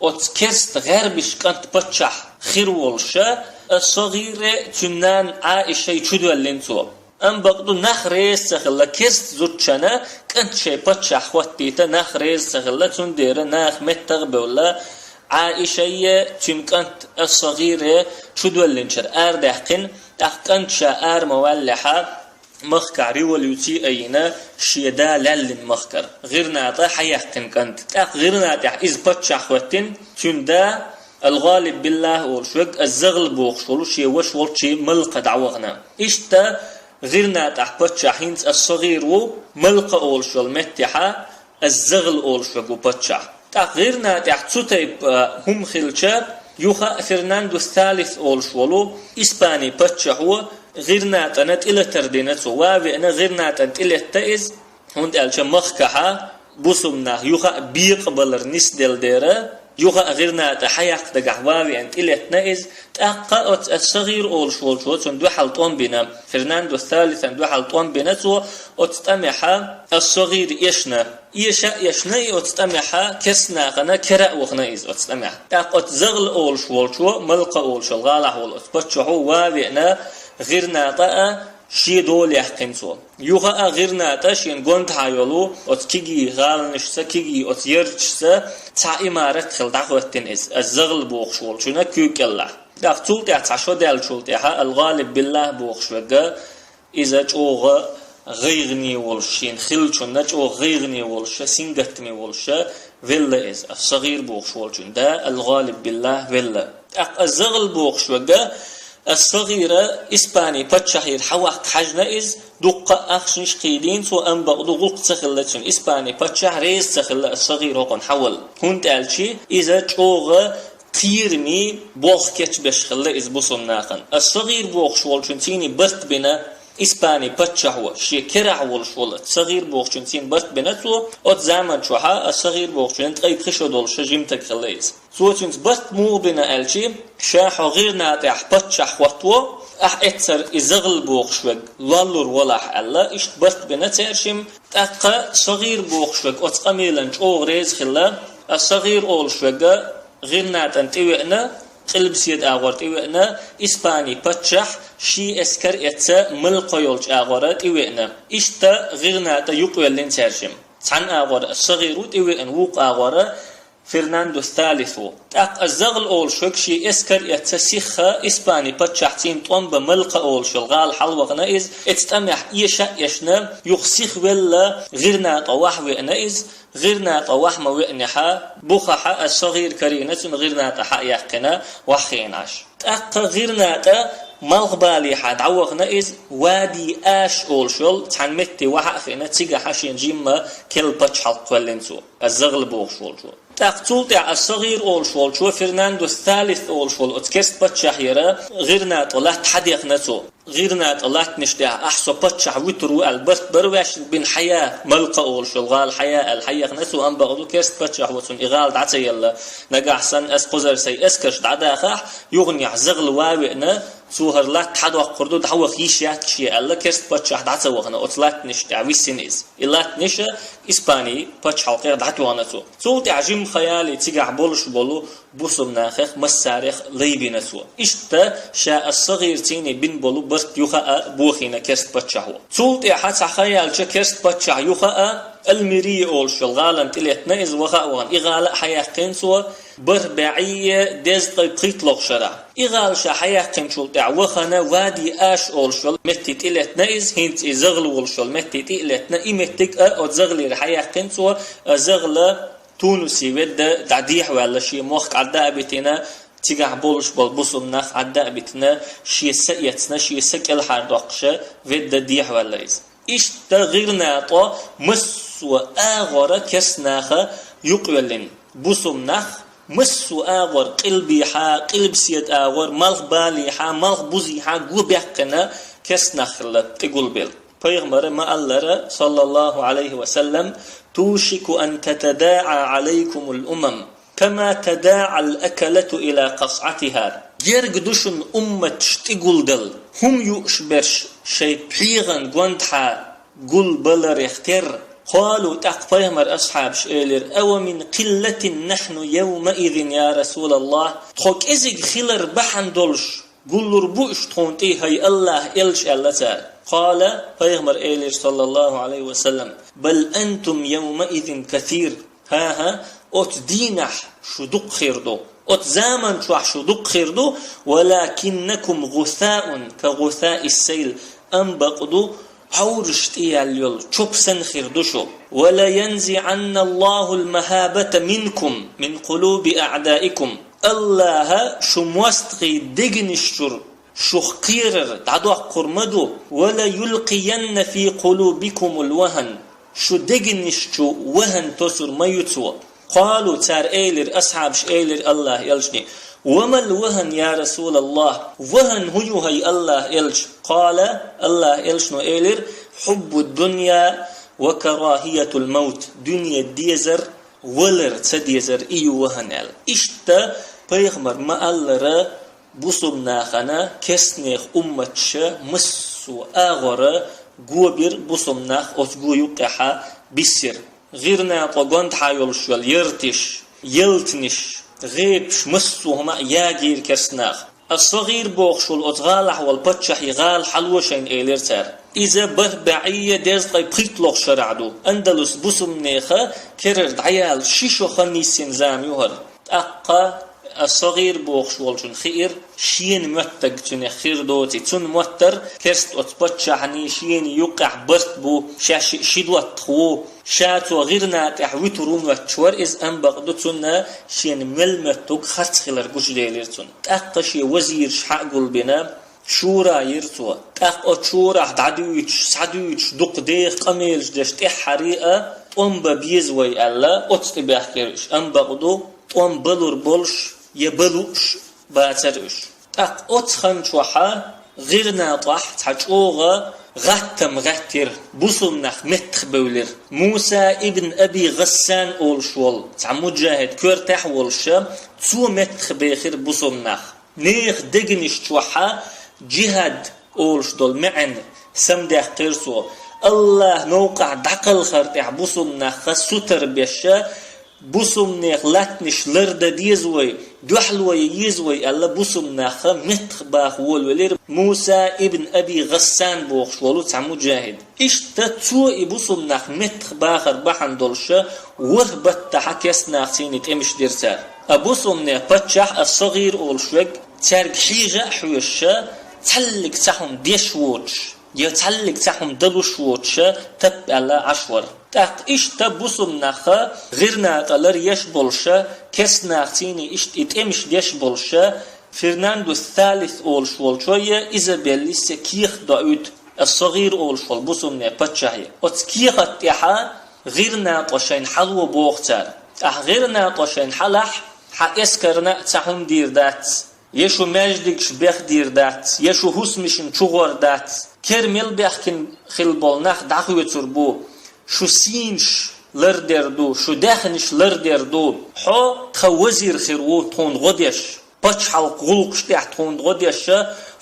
أتكست غربش كانت بتشح خير والشا الصغير تنان عائشة يشدو اللينسو أم بقدو نخريز سخلا كرست زوتشنا كنت شي بتشا خوتيتا نخريز سخلا تندير ناخ متغ بولا عائشة تمكنت الصغيرة شدولنشر أردحقن أحكنت شا مولحة مخكر ريوليوتي أينا شيدا للن مخكر غيرنا تا حيحقن كنت غيرنا تا إز بتشا خوتين تندا الغالب بالله ورشوك الزغل بوخشولو شي وشول شي ملقى دعوغنا إشتا غيرنا تحبتش حينت الصغير و ملقى أولشول متحا الزغل أولشوك وبتشا غيرنا تحتوتيب هم خلشا يوخا فرناندو الثالث أولشولو إسباني بتشا هو غيرنا تنت إلى تردينت وواوي أنا غيرنا تنت إلى التائز هند ألشا مخكحا بوسمنا يوخا بيقبلر نسدل ديرا يوغا غيرنا تحيق دقعواوي أنت إلي تنائز تأقا الصغير أول شو تندو حلطون بنا فرناندو الثالث تندو حلطون بنا تو أتستمحا الصغير يشنا يشنا أتستمحا كسنا غنا كرأ وغنائز أتستمحا تأقا تزغل أول شو ملقا أول شو الغالح أول أتبتشحو واوينا غيرنا تأقا شي دول يحقنسو يوغا غيرنا تاشين قونت هايولو كيجي غالنشسا كيجي يرجسا تا إمارة خل دعوتين الزغل بوخشول شونا كيوك الله داخ تولت يعتشو ديال تولت الغالب بالله بوخشوغا إذا جوغ غيغني والشين خل شونا جو غيغني والشا سنغتمي والشا ولا إز الصغير بوخشول شون دا الغالب بالله ولا الزغل بوخشوغا الصغيرة إسباني بتشهير حواق حجنا إز دقة أخشنش قيدين سو أنبق دقوق تخلتشن إسباني بتشهر ريز تخلت الصغير هقن حول هون تالشي إذا جوغ تيرمي بوخ كتش بشخلة إز بصن ناقن الصغير بوخ شوال شنتيني برت بنا إسباني بتشهو شي كرع والشوال صغير بوخ شنتين برت بنا تو أت زمن شوها الصغير بوخ شنت أي تخشو دول شجيمتك خليز سو تنت برت مو بنا ألشي شاحو غير ناتح بتشح وطو اتسر ازغل بوخشوغ لالور ولاح الله اشت برت بنا ترشم تاقا صغير بوخشوغ اتقاميلن او غريز خلا الصغير اولشوغ غير ناتن تيوئنا قلب سيد اغور تيوئنا اسباني بتشح شي اسكر اتسا ملقا يولش اغورات تيوئنا اشتا غير ناتا يقويلن ترشم تحن اغور الصغير تيوئن ووق اغورا فرناندو الثالث الزغل أول شي إسكر يتسيخها إسباني بتشحتين طوم بملقى أول شلغال حلوة غنائز اتستمح يشا يشنا يخسيخ ولا غيرنا طواح وإنائز غيرنا طواح ما وإنحا بخحا الصغير كرينة غيرنا تحا يحقنا وخيناش غيرنا مالغبالي حد عوغنا إز وادي آش أولشل تحنمتي وحقنا تيجا حشين جيما كل بتشحل قولنسو الزغل بوغشول شو تقتول تاع الصغير أولشول شو فرناندو الثالث أولشول اتكست بتشحيرا غيرنا طلعت حديق نسو غيرنا طلعت نشتاع أحسو بتشح ويترو البرت برواش بين حياة ملقى أولشول غال حياة الحياة نسو أم بغدو كست بتشح وتن إغال دعتي يلا نجح سن أسقزر سي أسكش دعداخح يغني زغل واوئنا سوهر لا تحدوا قردو دعوة يشيات شيء الله كرست بتشح دعتي وغنا أطلعت نشتاع ويسينيز إلا نشا إسباني بتشح القير دعتو نسو سو تعجم خيالي تيجع بولش بولو بوسم ناخخ مسارخ ليبي نسو إشتا شاء الصغير تيني بن بولو برت يخاء بوخينا كرست بتشحو سو تعحت خيال شا كرست بتشح يخاء المري أولش الغالن تليت نايز وخاء وان إغالاء حياقين سوا بربعية دزق بقيتلوغ شرع إغال شا حياقين شول تع وخنا وادي آش أولشل متي تليت نايز هنت إزغل أولشل متي تليت نا إمتك أتزغلي رحياقين سوا أزغل تونسي ود تعديح ولا شي موخ عدا بيتنا تيجع بولش بالبصم نخ عدا بيتنا شي سيتنا شي سكل حردقشة ود ديح ولا إز إيش تغيرنا طا مسوا آغر كسناخ يقولن بصم نخ مسوا آغر قلبي حا قلب سيد آغر ملخ بالي حا ملخ بوزي حا قبيحكنا كسناخ تقول بيل پیغمبر ما الله صلى الله عليه وسلم توشك أن تتداعى عليكم الأمم كما تداعى الأكلة إلى قصعتها يرقدشن أمة تقول دل هم يؤشبرش شيء بحيغن قوندحا قل بلر يختر قالوا تقفيهمر أصحاب شئلر أو من قلة نحن يومئذ يا رسول الله تخوك إزيق خلر بحن دولش قلر بو اشتونتي هاي الله إلش الله تعالى قال فيغمر إليش صلى الله عليه وسلم بل أنتم يومئذ كثير ها أت دينح شدق خيردو أت زامن شدق خيردو ولكنكم غثاء كغثاء السيل أنبقدو عورشت إيال شبسن خيردوشو ولا ينزعن الله المهابة منكم من قلوب أعدائكم الله شموستغي دقنشتر شخيرر دعدو قرمدو ولا يلقين في قلوبكم الوهن شو دقنشتو وهن تسر ما يتوى قالوا تار ايلر أصحاب ايلر الله يلشني وما الوهن يا رسول الله وهن هو هي الله يلش قال الله يلشنو ايلر حب الدنيا وكراهية الموت دنيا ديزر ولر تديزر ايو وهن ال اشتا پیغمبر ما الله بوسم ناخنا كسنخ امتش مسو اغره گوبر بوسم ناخ اتگو يقحا بسر غيرنا طغنت حيولشول يرتش يلتنش غيبش مسو هما ياغير كسناخ الصغير بوخشول اتغالح والبتشح يغال حلوشين ايلرتر إذا بعية دزقي بخيطلق شرعدو أندلس بوسم نيخا كرر عيال شيشو خنيسين زاميوهر أقا الصغير بوخشولشون خير شين متق جن خير دوتي تون متر كرست أتبتشعني شين يقع برت بو شدوت خو شاتو غيرنا تحويترون وتشور إز أنبقدو تون شين ملمتوك خرط خلر قش ديليرتون أقا شي وزير شحق قلبنا شورا يرتوا تاق شورا دعدويش سعدويش دق ديخ قميلش دشت حريقه طم بيزوي الله اتس بيحكيش ام بقدو طم بلور بولش يبلوش باترش تاق ات خنشوحا غيرنا طح تحجوغا غتم غتر بوسم نخ متخ بولر موسى ابن ابي غسان اولشول تاع مجاهد كورتح ولش تو متخ بخير بوسم نخ نيخ دغنش توحا جهاد أولش دول معن سمدح قرصو الله نوقع دقل خرطح بوسم نخ ستر بيشا بوسم نخ لاتنش لرد ديزوي دوحلوي يزوي الله بوسم نخ متخ باخ ولولير موسى ابن أبي غسان بوخش ولو تع مجاهد اشتتو بوسم نخ متخ باخر بحن دولشا وربت تحكيس ناخسين تمش ديرسار أبوسم نخ بتشح الصغير أولشوك ترك حيجة حوشة تعلق تحهم ديش ووتش يتعلق تحهم دلوش ووتش تب على عشور تاق اشتا بوسم نخا غيرنا قلر يش بولشة كس ناختيني اتمش ديش بولشة فرناندو الثالث أولش والشوية إيزابيل لسه كيخ دعوت الصغير أولش والبوسم نبتشاهي وتكيخ اتحا غيرنا طشين حلو بوختار غيرنا طشين حلح حاسكرنا تحهم دير دات يشو ماجدكش بيخ دير دات يشو هسمشن چوغور دات كرمل بيخكن خلبولناخ داخو يتربو شو سينش لردردو شو داخنش لردردو حو تخوزير خيرو تون غديش باچ حلق غلقش تح تون غديش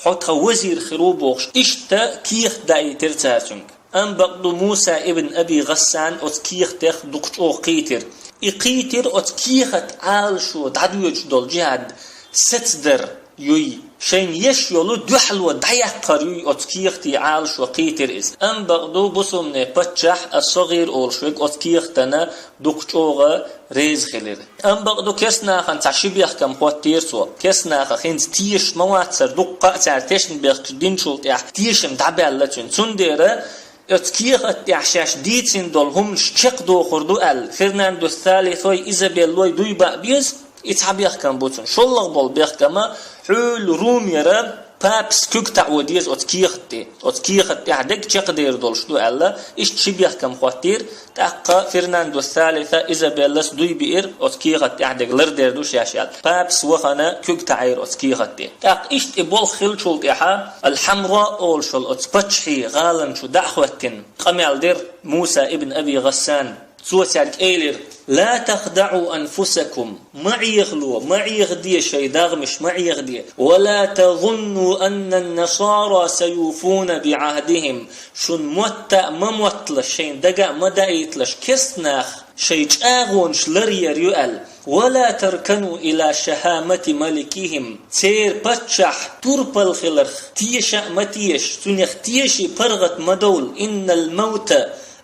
حو تخوزير خيرو بوخش اشتا كيخ داي ترتاتنك ام بقدو موسى ابن ابي غسان ات كيخ تخ دقچو قيتر اقيتر ات كيخت عال شو دعدويج دول جهاد ستدر يوي شين يش يولو دوحلو دايقر يوي اتكيختي عالش وقيتر إز أم بغدو بسومني بتشح الصغير أولشوك اتكيختنا دوكتوغا ريز خلير أم بغدو كسنا خان تعشيبيخ كم خوات تيرسو كسنا خان تيش مواتسر دوقا تارتشن بيخ دين شولت اح تيشم دعبي اللتون سنديرا اتكيخت احشاش ديتين دول هم شق دو خردو ال فرناندو الثالث وي إيزابيل وي دوي بأبيز يتحب يحكم بوتون شلغ بول بيحكما حول روم يرى بابس كوك تعوديز اتكيختي عدك شقدير دول شدو ألا إيش تشب يحكم خواتير تاقا فرناندو الثالثة إيزابيلاس دوي بير اتكيختي عدك لردير دو شاشال بابس وخنا كوك تعير اتكيختي تاق إيش تبول خل شول تيحا الحمراء أول شول اتبتشحي غالن شو دعوتين قميال دير موسى ابن أبي غسان سوى سالك ايلر لا تخدعوا أنفسكم معي يغلو معي يغدي شيء داغمش معي يغدي ولا تظنوا أن النصارى سيوفون بعهدهم شن موتا ما موتلش شين دقا ما دايتلش كسناخ شيء آغون شلرير يؤل ولا تركنوا إلى شهامة ملكهم تير باتشح تربل خلرخ تيشا متيش تنيخ تيشي برغت مدول إن الموت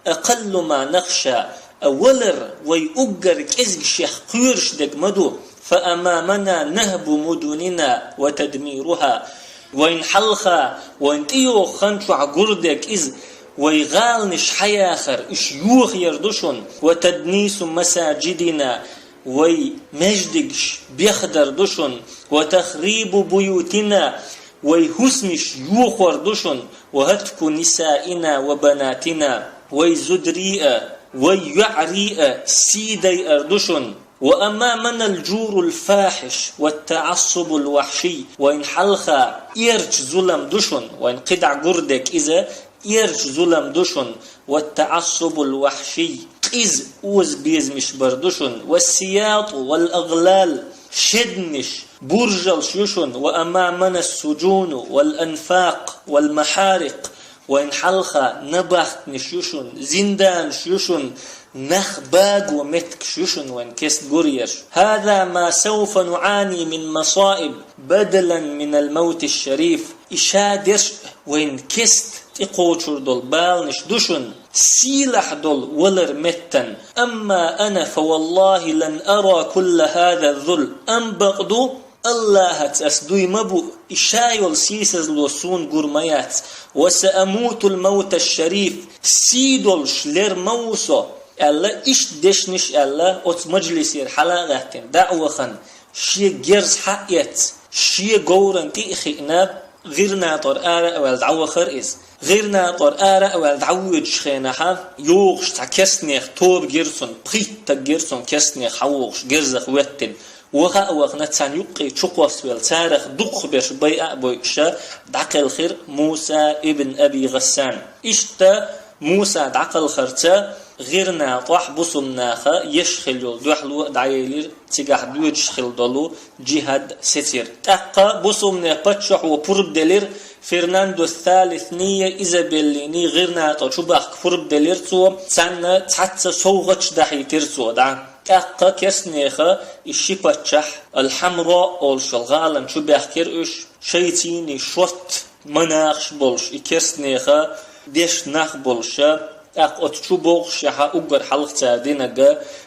أقل ما نخشى أولر ويؤجر كزج شيخ قيرش دق مدو فأمامنا نهب مدننا وتدميرها وإن حلخا وإن تيو خنشع قردك إذ ويغالنش حياخر إش يوخ يردشون وتدنيس مساجدنا ويمجدش بيخدر دشون وتخريب بيوتنا ويهسمش يوخ وردشون وهتك نسائنا وبناتنا ويزدريئة ويعريئة سيدي أردشون وأمامنا الجور الفاحش والتعصب الوحشي وإن حلخا يرج ظلم دشون وإن قدع قردك إذا يرج ظلم دشون والتعصب الوحشي إذ أوز بيزمش بردشون والسياط والأغلال شدنش برجل شيوشون وأمامنا السجون والأنفاق والمحارق وإن حلخا نبخت نشيوشون زندان شيوشون نخباق ومتك شيوشون وإن كست قريش هذا ما سوف نعاني من مصائب بدلا من الموت الشريف إشادش وإن كست تقوشر دول بالنش دوشن سيلح دول ولر متن أما أنا فوالله لن أرى كل هذا الذل أم بقدو الله تأسدوي مبو إشايل سيسز لوسون قرميات وسأموت الموت الشريف سيدول شلر موسو ألا إش دشنش ألا أت مجلسير حلاغاتين دعوة شي جرز حقيت شي قورن تيخينا غيرنا طور آرة أول دعوة خرئز غيرنا طور آرة أول دعوة شخينها يوغش تكسنيخ توب جيرسون بخيت تجيرسون كسنيخ حوغش جرزخ وقتن وها وغنا تان يقي تشقوس والتاريخ دق بيش بيع بويشا دعقل خير موسى ابن أبي غسان إشتا موسى دعقل خرتا غيرنا طاح بصمناخا يشخلو دوحلو دعيلير تيجح دوج شخل دلو جهاد ستير تاقا بصمنا باتشح وبرب دلير فرناندو الثالث نية إيزابيليني غيرنا تشبه برب دلير تو سنة تحت سوغتش دحي ترسو دعا تاقا كسنيخا إشي باتشح الحمراء أولش الغالن شبه كيرش شيتيني شوت مناخش بولش إكسنيخا ديش ناخ بولشا أتشو بوغش يحا أقر حلق تاردينك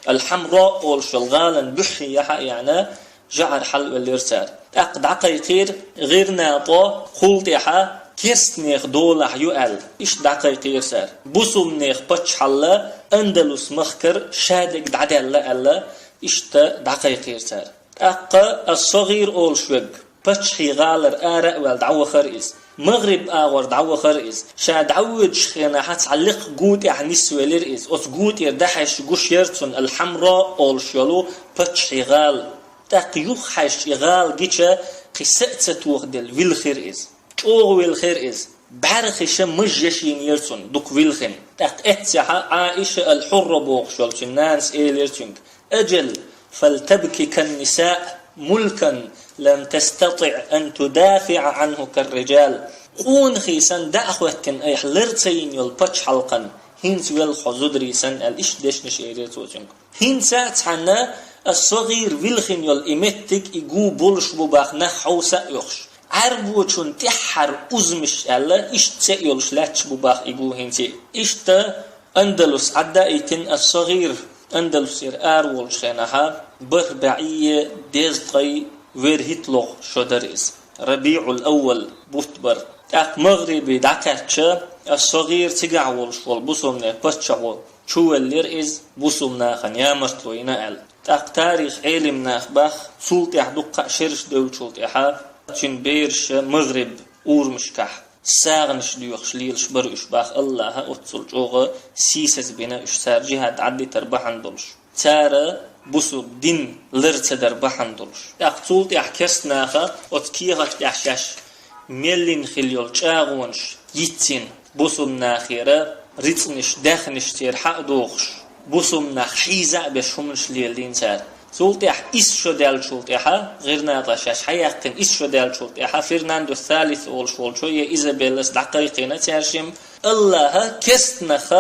الحمراء أولش الغالن بحي يحا يعني جعر حلق الليرتار دقيقير غير ناطا قلت يحا كيستنيخ دولح يؤل إش دقيقير سار بوسومنيخ باتش حلا أندلس مخكر شادق دعدل ألا إشتا دقيقير سار الصغير أولشوغ باتشي غالر آراء والدعوة خرئيس مغرب آور دعوة خرئيس شا دعوة شخينا حتعلق قوت يعني سواليرئيس أس قوت يردحش قوش يرتون الحمراء أولشيالو باتشي غال تاقيوخ حش غال جيشا قسأت توغدل ويلخيرئيس توغ ويلخيرئيس بعرخش مجيشين يرتون دوك ويلخين تاق اتسحا عائشة الحرة بوغشوال تنانس إيليرتون أجل فلتبكي كالنساء ملكا لم تستطع أن تدافع عنه كالرجال قون خيسان دعوة أي حلرتين يلبتش حلقا هنس والحزودري سن الإش دشنش إيريتوتنك هنسا تحنا الصغير ويلخين يلإمتك إيقو بولش بباخ نحوسا يخش عربو چون تحر أزمش ألا إش تسيولش لاتش بباخ إيقو هنسي إشتا أندلس عدا إيتن الصغير أندلس إرآر خينها بربعية ديزقي وير هيتلوغ شودريز ربيع الأول بوتبر أق مغربي دعكتشا الصغير تقعولش والبصمنا بسشعول شو الليرئز بصمنا خنيامرت ويناال أق تاريخ علمنا أخباخ سلط يحدق شرش دول شلط يحا تشن بيرش مغرب أورمشكح ساغنش ديوخش ليلش برؤش باخ الله أتصل جوغة سيسس بنا إشتار جهاد عدي تربحن دولش تارا بسو دين لرت دربحن دولش أقصولت يحكس ناخا أتكيغت يحشاش ميلين خليول شاغونش يتين بسو ناخيرا ريتنش داخنش تير حق دوغش بوسم نخيزة بشومش ليلين سار سولتيح إس شو دال شولتيحا غير ناطشاش حياقن إس شو دال شولتيحا فرناندو الثالث أول شولشوية إيزابيلاس دقيقين تارشم الله كستنخ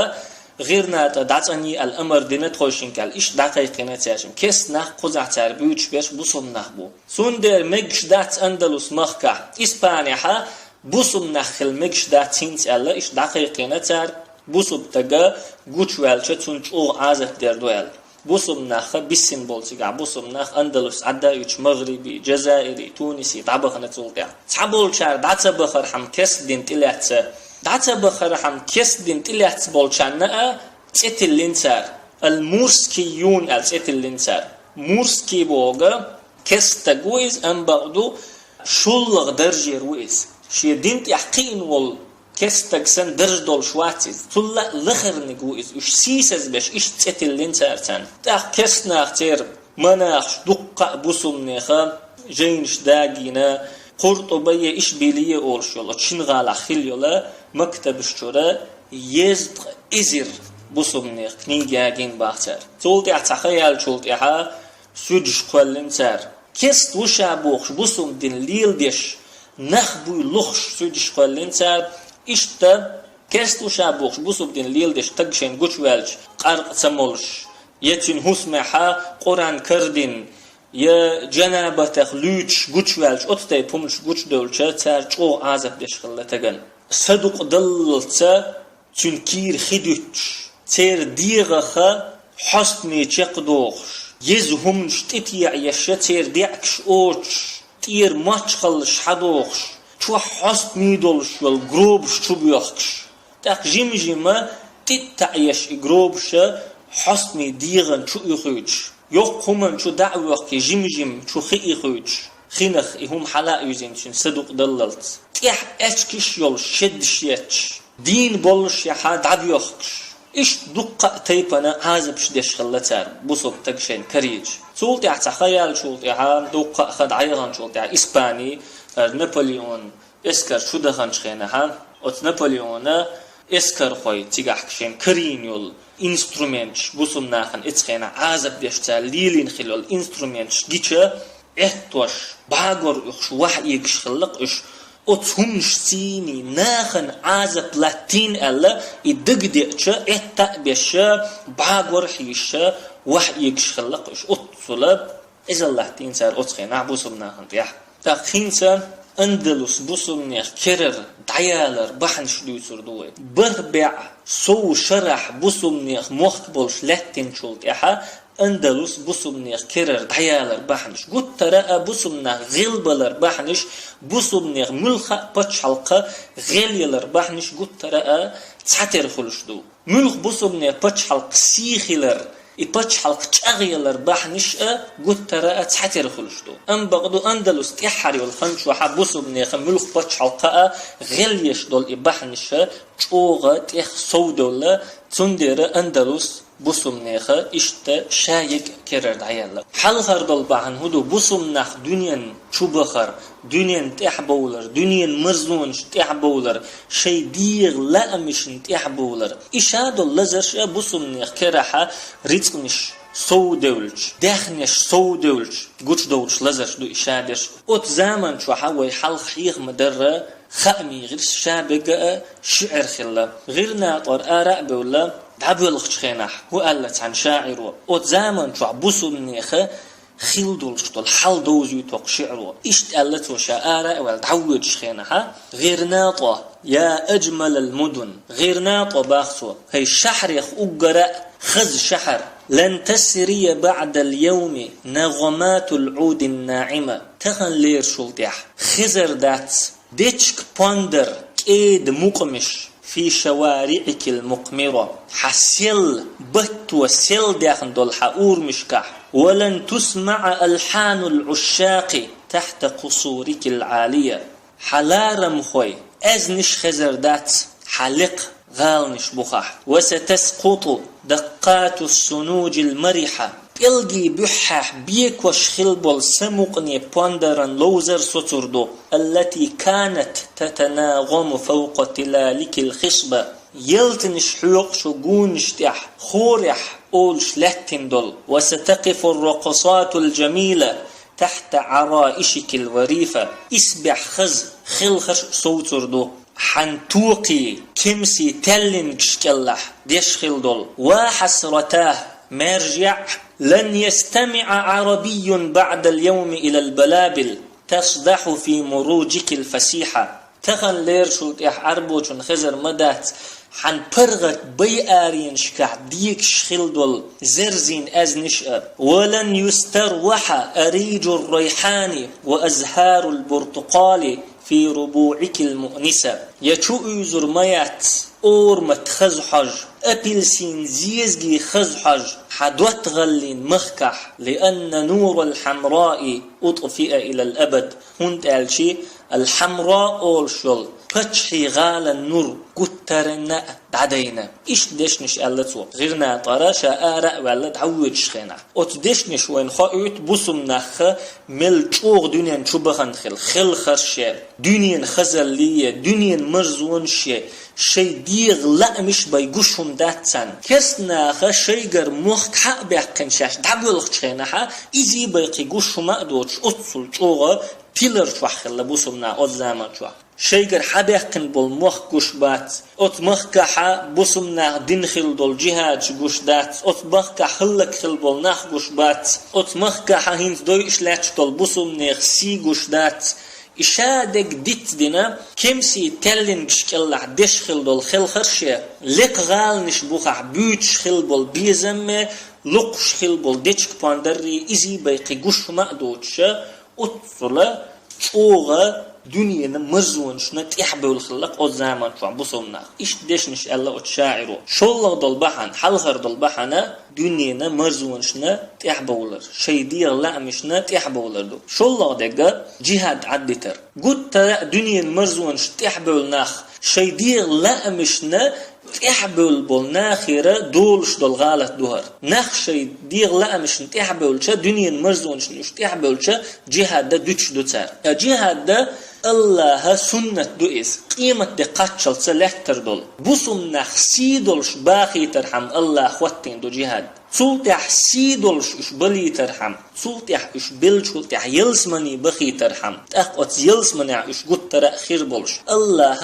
غير ناطا دعتني الأمر دينة خوشينكال إيش دقيقين تارشم كستنخ قزع تار بيوش بيش بوسم نخبو سوندر مجش دات أندلس مخكا إسبانيحا بوسم نخل مجش دات سينت ألا إيش دقيقين تار بوسم تجا جوتشوال شتونش أو عازف دردوال بوسم نخ بيسين بولتيجا بوسم نخ أندلس عدا يش مغربي جزائري تونسي طبخنا تولتيا تعبول شار دعت بخر حم كس دين تلات دعت بخر حم كس دين تلات بولشنا تتلينسار المورسكيون تتلينسار مورسكي بوغا كس تجويز أم بعدو شلغ درجة رويز شي دين تحقين وال كستكسن درج دول شواتيز طلع لخر نجويز إيش سيسز بش إيش تتلين سارتان تاخ كسنا اختير مناخ دقة بوسم نخا جينش داجينا قرطبية إيش بيلية أورش يلا تشنغال أخيل يلا مكتب الشورى يزد إزر بوسم نخ نيجا جين باختر تولتي أتخيل تولتي ها سجش قلن سار كست وشابوخش بوسم دين ليل ديش نخبوي لخش سجش قلن سار إشتا كستو شابوخش بوسوب دين ليل ديش تقشين قوش والج قارق سمولش يتين هسمحا قرآن كردين يا جنابة تخلوش قوش والج أتتاي بومش قوش دولشا تار چو عازب ديش خلتاقن صدق دللتا تنكير خدوش تير ديغخا حسني چقدوخش يزهمش تتيع يشا تير ديعكش اوش تير ماچ خلش حدوخش شو حست ميدولش والجروبش شو بيخش تاك جيما تتعيش جروبش حست ميديغن شو يخوج يقومن شو دعوة كي جيم شو خي يخوج خينخ يهم حلاق يزين شن صدق دللت تيح اشكش يول شد شيتش دين بولش يحا دعويخش إيش دقة تيبنا عازبش ديش خلتار بوصب تقشين كريج سولتي اعتخيال شولتي عام دقة خد عيغان شولتي إسباني نابليون اسكر شو دخانش خينها ات نابليون اسكر خوي تيغاحكشين كرين يول انسترومنتش بوسم ناخن اتخينا عازب ديشتا ليلين خلال انسترومنتش جيتش احتوش باغور يخش واحد يكش خلق اش اتهمش سيني ناخن عازب لاتين الا يدقدقش احتا بيش باغور حيش واحد يكش خلق اش اتسلب اذا اللاتين سار اتخينا بوسم ناخن تيح تاخينسا أندلس بوسمنيخ كرر دعيالر بحنش دوسر دوي بربع سو شرح بوسمنيخ مخبلش لاتين شولت إحا أندلس بوسمنيخ كرر دعيالر بحنش قد ترى بوسمنيخ غلبلر بحنش بوسمنيخ ملخة بچحلقة غليلر بحنش قد ترى تحتر خلش دو ملخ بوسمنيخ بچحلق سيخلر إبتش حلق تشغيلر بحنش قد ترى تحتر خلشتو أم بغدو أندلس تحري والخنش وحبوسو بنيخ ملخ بتش حلقة غليش دول إبحنش تشوغة تيخ سودولا تندر أندلس بوسم نيخة إشتا شايق كرر دعيالا حلقر دول بحن هدو بوسم نخ دنيا شو بخر دنيا تحبولر دنيا مرزونش تحبولر شي ديغ لأمش تحبولر إشادو لزرش بوسم نيخ كرحة ريتمش سو دولش داخنش سو دولش قوش دولش لزرش دو إشادش أوت زامن شو حاوي حلق حيغ مدرة خامي غير شابق شعر خلا غير ناطر آراء بولا دعبلغ خينح هو قالت عن شاعره أوت زامن شو عبوسو منيخة خيل دولشتول حل دوزي توق شعره إشت قالت وشاعره والدعوج خينها غير ناطة يا أجمل المدن غير ناطة باخسو هي الشحر يخ أقرأ خز شحر لن تسري بعد اليوم نغمات العود الناعمة تخن لير شلتيح خزر دات ديتشك باندر كيد مقمش في شوارعك المقمرة حسيل بت وسيل داخل دول حقور مشكح ولن تسمع ألحان العشاق تحت قصورك العالية حلارم خوي أزنش خزردات حلق غالنش بخح وستسقط دقات السنوج المرحة بلغي بحح بيك وشخلبل سمقني باندران لوزر ستردو التي كانت تتناغم فوق تلالك الخصبة يلتنش حيوق شقونش تح خورح أولش لاتن دول وستقف الرقصات الجميلة تحت عرائشك الوريفة اسبح خز خلخش صوتر دو حنتوقي كمسي تلن جشكلح ديشخل دول وحسرتاه مرجع لن يستمع عربي بعد اليوم إلى البلابل تصدح في مروجك الفسيحة تخن لير شلت عربوچن خزر مدات حن برغت بي آرين شكح ديك شخل دول زرزين أزنشأ ولن يستروح أريج الريحان وأزهار البرتقال في ربوعك المؤنسة يشو يزر ميات اور متخزحج أبلسين زيزجي خزحج حدوت غلين مخكح لأن نور الحمراء أطفئ إلى الأبد هند ألشي الحمراء أولشل فتحي غال النور قترنا دعدينا إيش دشنش ألتو غيرنا طرا شاء ولا تعود شخنا أتدشنش وين خايت بوسم نخ ملچوغ دنيا شبخن خل خرشة دنيا خزلية دنيا مرزون شي ديغ لا مش بيجوشهم داتسان كسنا خ شيغر مخ حق بيحكنشاش دعول خشخنا إزي بيقيجوشهم أدوش أتصل چوغ تيلر شوخل بوسمنا أزمان شوخ شيغر حبيقن بول مخ گوشبات ات مخ كحا بوسمنا دنخل دول جهاد گوشدات ات مخ كحلك خل بول نخ گوشبات ات مخ كحا هند دوي اشلاتش دول بوسمنا سي گوشدات إشادك ديت دينا كمسي تلين بشكلح دشخل دول خل خرشة لك غال نشبوخ بيوتش خل بول بيزمه لقش خل بول ديتشك باندري إزي بيقي گوش مأدوتش أتصل شوغة دنيا مرزون شنا تحبه الخلق أو زمان شو عم بصومنا إيش دشنش الله أتشاعره شو الله ضلبحن حلخر ضلبحنا دنيا مرزون شنا تحبه ولر شيء دير لا مشنا تحبه ولر دو شو الله دقة جهاد عدتر قلت دنيا مرزون شنا تحبه الناخ شيء دير لا مشنا تحبل بالناخرة دولش دول غالت دوهر نخشي ديغ لا مش تحبلش دنيا مرزونش مش تحبلش جهاد ده دوتش دوتار جهاد ده الله سنة دوئس قيمة دي قاتشل سلحتر دول بوسم نخسي دولش باقي ترحم الله خواتين دو جهاد سلطح سيدولش إش بلي ترحم سلطح إش بلش سلطح يلسمني بخي ترحم تأخذ يلسمني إش قد ترأخير بولش الله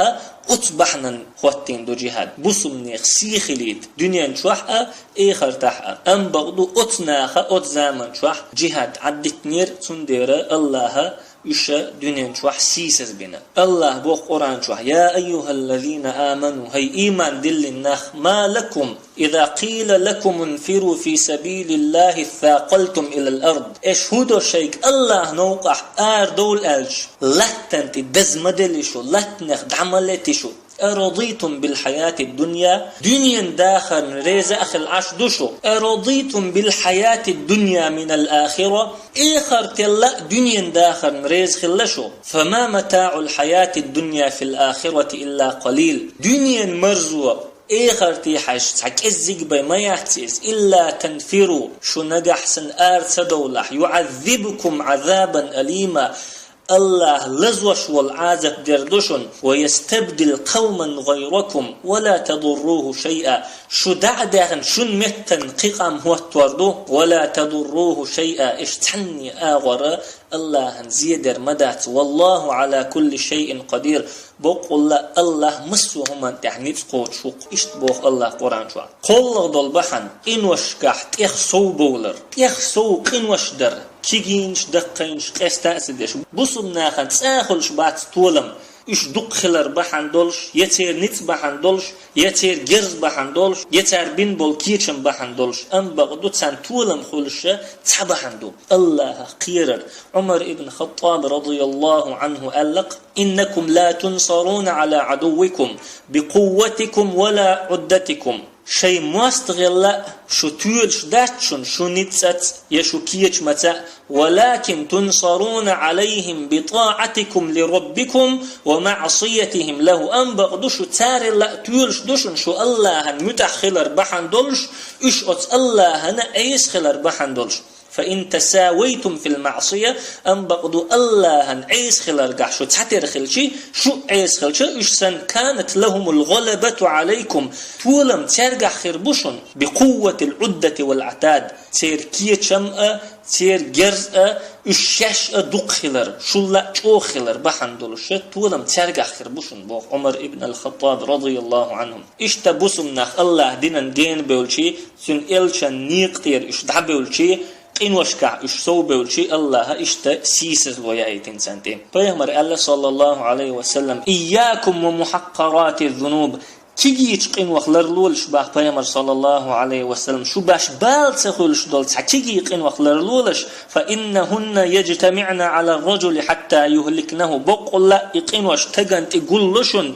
أصبحنا خواتين دو جهاد بوسم نخسي خليد دنيا نشوحة إيخر تحقا أم بغضو أتناخا أتزامن شوح جهاد عدت نير تندير الله إيش دنيا شوح سيسز بنا الله بو قرآن شوح يا أيها الذين آمنوا هي إيمان دل النخ ما لكم إذا قيل لكم انفروا في سبيل الله ثاقلتم إلى الأرض اشهدوا شيك الله نوقع دول ألج لاتن تدز مدلشو لاتنخ دعملتشو أرضيتم بالحياة الدنيا دنيا داخل ريز أخي العش دشو أرضيتم بالحياة الدنيا من الآخرة إخر تلا دنيا داخل ريز خلشو فما متاع الحياة الدنيا في الآخرة إلا قليل دنيا مرزوة إخر تيحش تحك الزيق بي ما يحتيز إلا تنفروا شو نجحسن سدولح يعذبكم عذابا أليما الله لزوش والعازب دردشن ويستبدل قوما غيركم ولا تضروه شيئا شو دعدهن شن متن قيقام هو التوردو ولا تضروه شيئا اشتحني آغر الله زيدر مدات والله على كل شيء قدير بقول الله مسوهم تحنيت قوت شوق اشتبوخ الله قرآن شوق قول ضلبحن إن وشكح تيخسو بولر تيخسو إن وشدر كيجينش دقينش قستأسدش بصم ناخن تساخلش بعد طولم إش دق خلر بحن دولش يتير نت بحن دولش يتير جرز بحن دولش يتير بين بول كيرشن بحن دولش أم بغدو تسان طولم خلش تسبحن دو الله قيرر عمر ابن خطاب رضي الله عنه قالك إنكم لا تنصرون على عدوكم بقوتكم ولا عدتكم شيء مستغل شو تولش داتشن شو نتسات يشو كيش متى ولكن تنصرون عليهم بطاعتكم لربكم ومعصيتهم له أم بغدو شو تاري لا تولش دوشن شو الله متخلر بحن دولش إش أت الله أنا أيس خلر بحن دولش فإن تساويتم في المعصية أم بقدو الله عيس خلال قحشو تحتر خلشي شو عيس خلشي إشسان كانت لهم الغلبة عليكم تولم ترقح خربوشن بقوة العدة والعتاد تير كيه شمأ تير جرزأ الشاش دق خلر شلا شو خلر بحندول الشت تولم ترقح خربوشن بوخ عمر ابن الخطاب رضي الله عنهم اشتبسم نخ الله دين بولشي سن إلشان نيقتير اشتعب بولشي إن وشكع إش صوب والشيء الله إشت سيسز ويايتين سنتين. فيهمر الله صلى الله عليه وسلم إياكم ومحقرات الذنوب كيجيش قين وخلر لولش باه فيهمر صلى الله عليه وسلم شو باش بال سخولش دولت كيجي قين وخلر لولش فإنهن يجتمعن على الرجل حتى يهلكنه بقول لا يقين وش تجن تقولشون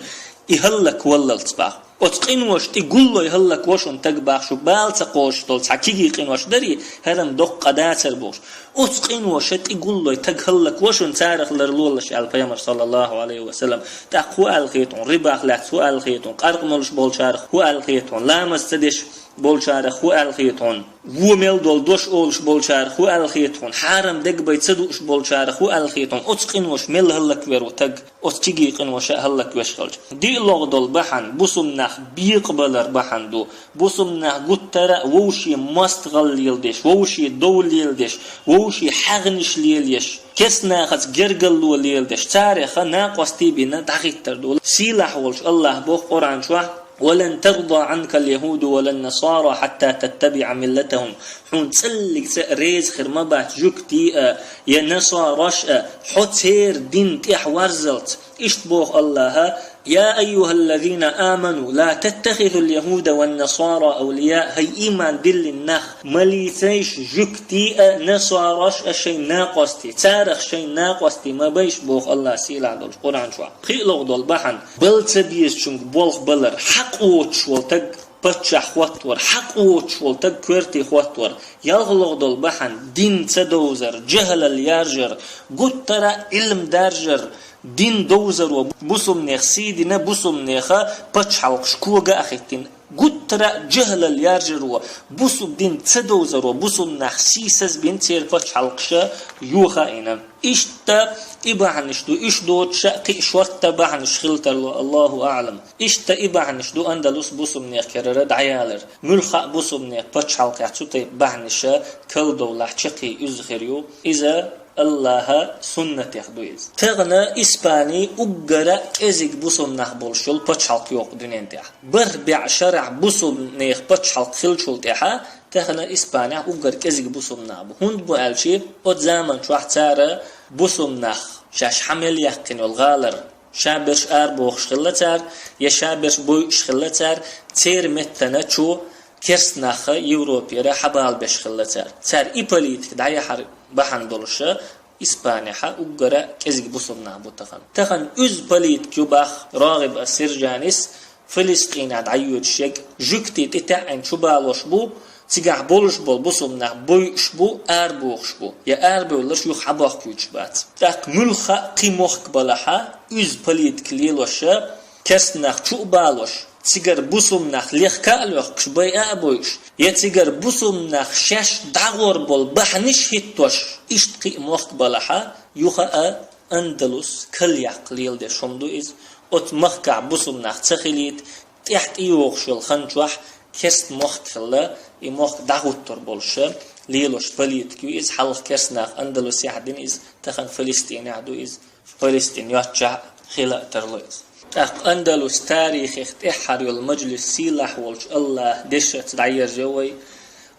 يهلك ولا الصباح أتقين وش تقول له يهلك وشون تجبر شو بالت قوش دولت حكيجي قين وش دري هرم دق قدات البوش أتقين وش تقول له تجهلك وشون تاريخ لرلولش على البيامر صلى الله عليه وسلم تقوى الخيطون ربا خلات سوء الخيطون قرق ملش بولشارخ هو الخيطون لا مستدش بولشارخ هو الخيطون ومل دول دوش أولش بولشارخ هو الخيطون حرم دق بيتصدوش بولشارخ هو الخيطون أتقين وش مل هلك ويرو تج أتجي قين وش هلك وشخلج دي لغ دول بحن بوسم بيقبلر بحندو بوسمنا قترا ووشي مستغل يلدش ووشي دول يلدش ووشي حغنش ليليش كسنا خز جرجل ليلدش تاريخ ناقصتي بنا دقيقتر دول سلاح ولش الله بوخ قرآن شوح ولن ترضى عنك اليهود ولا النصارى حتى تتبع ملتهم حون تسلك ريز خرمبات جوكتي يا نصارش حتير دين تحورزلت اشتبوخ الله يا أيها الذين آمنوا لا تتخذوا اليهود والنصارى أولياء هي إيمان دل النخ مليتيش جكتي نصارش الشيء ناقصتي تاريخ شيء ناقصتي ما بيش بوخ الله سيلا دول قرآن شوى خيلوغ دول بحن بل تبيش شنك بولخ بلر حق ووش والتق بتش خواتور حق ووش والتق كورتي خواتور يلغلوغ دول بحن دين تدوزر جهل اليارجر قد ترى علم دارجر دين دوزر وبوسم نيخ سيدنا بوسم نيخا بچ حلق شكوغا أخيتين قد ترى جهل اليارجر وبوسم دين تدوزر وبوسم نيخ سيسز بين تير بچ حلقشا يوخا إنا إشتا إبعنشدو إشدو تشاقي إشورتا بعنش خلتر الله أعلم إشتا إبعنشدو أندلس بوسم نيخ كررد عيالر ملخا بوسم نيخ بچ حلق يحتوتي بعنشا كل دولة چقي أزخريو إذا الله سنة يخدويز تغنى إسباني أقرأ إزيك بوسم نخ بولشول بچحلق يوق دونين تيح بربع شرع بوسم نيخ بچحلق خلشول تيحا تغنى إسباني أقرأ إزيك بوسم نخ هند بو ألشي قد زامن شوح تارا بوسم نخ شاش حمل يحكن والغالر شابرش بوخ شخلتار يا شابرش بوي شخلتار تير متنا شو كرس نخ يوروبيا حبال بشخلتار تار إيباليتك دعي حرب بحن دولشة إسبانيا أقرأ كذب بصمنا تخن أز بليد كيوباخ راغب السرجانيس فلسطين عيود شيك جوكتي تتعين شبالوش بو تيجع بولش بول بصمنا بويش بو بوخش بو يا بولش يخ حباخ كيوش بات تاك ملخا قيموخ بلحا أز بليد كليلوشة كسناخ شوبالوش تيجر بوسم نخ ليخ كالوخ كشبي أبويش يتيجر بوسم نخ شاش دعور بول بحنش هيتوش إشتقي مقبلها يخا أندلس كل يقليل ده شمدو إز أت مخكع بوسم نخ تخليت تحت يوخش الخنجوح كست مخكلا يمخ دعوتر بولشة ليلوش فليت كيو إز حلق كست نخ أندلس يحدين إز تخن فلسطين يعدو إز فلسطين ياتشع خلاء ترلوز أندلس تاريخ اختحر المجلس سيلح والش الله دشت دعير جوي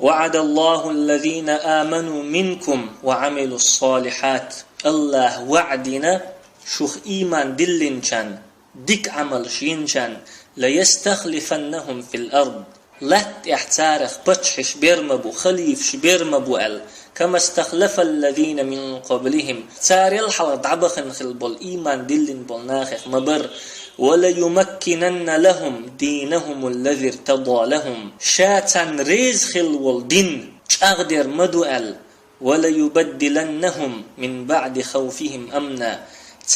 وعد الله الذين آمنوا منكم وعملوا الصالحات الله وعدنا شوخ إيمان دلنشان ديك عمل شينشان ليستخلفنهم في الأرض لا تحتارخ بتشح شبيرمبو خليف شبيرمبو كما استخلف الذين من قبلهم تاري الحلق دعبخن خلبول إيمان دلن بول ناخخ مبر ولا يمكنن لهم دينهم الذي ارتضى لهم شاتن ريز خلول دين أغدر مدوال ولا يبدلنهم من بعد خوفهم أمنا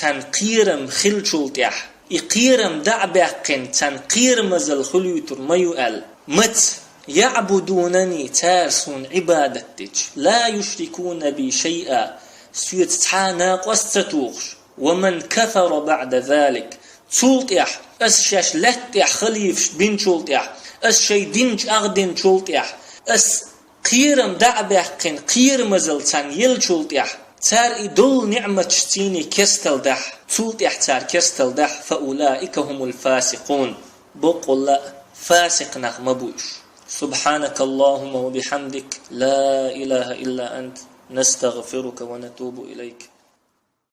تنقيرم خلشولتيح إقيرم دعبقن تنقير مزل خليوتر ميوال مت يعبدونني تارسون عبادتك لا يشركون بي شيئا سيت تحانا قستتوخش ومن كفر بعد ذلك تولتيح اس شاش لتيح خليف بن تولتيح اس شي دينج اغدين تولتيح اس قيرم دعبيحقين قيرم زلتان يل تولتيح تار إدل نعمة تشتيني كستل دح تولتيح تار كستل دح فأولئك هم الفاسقون بقول لا فاسق نغمبوش. سبحانك اللهم وبحمدك لا إله إلا أنت نستغفرك ونتوب إليك.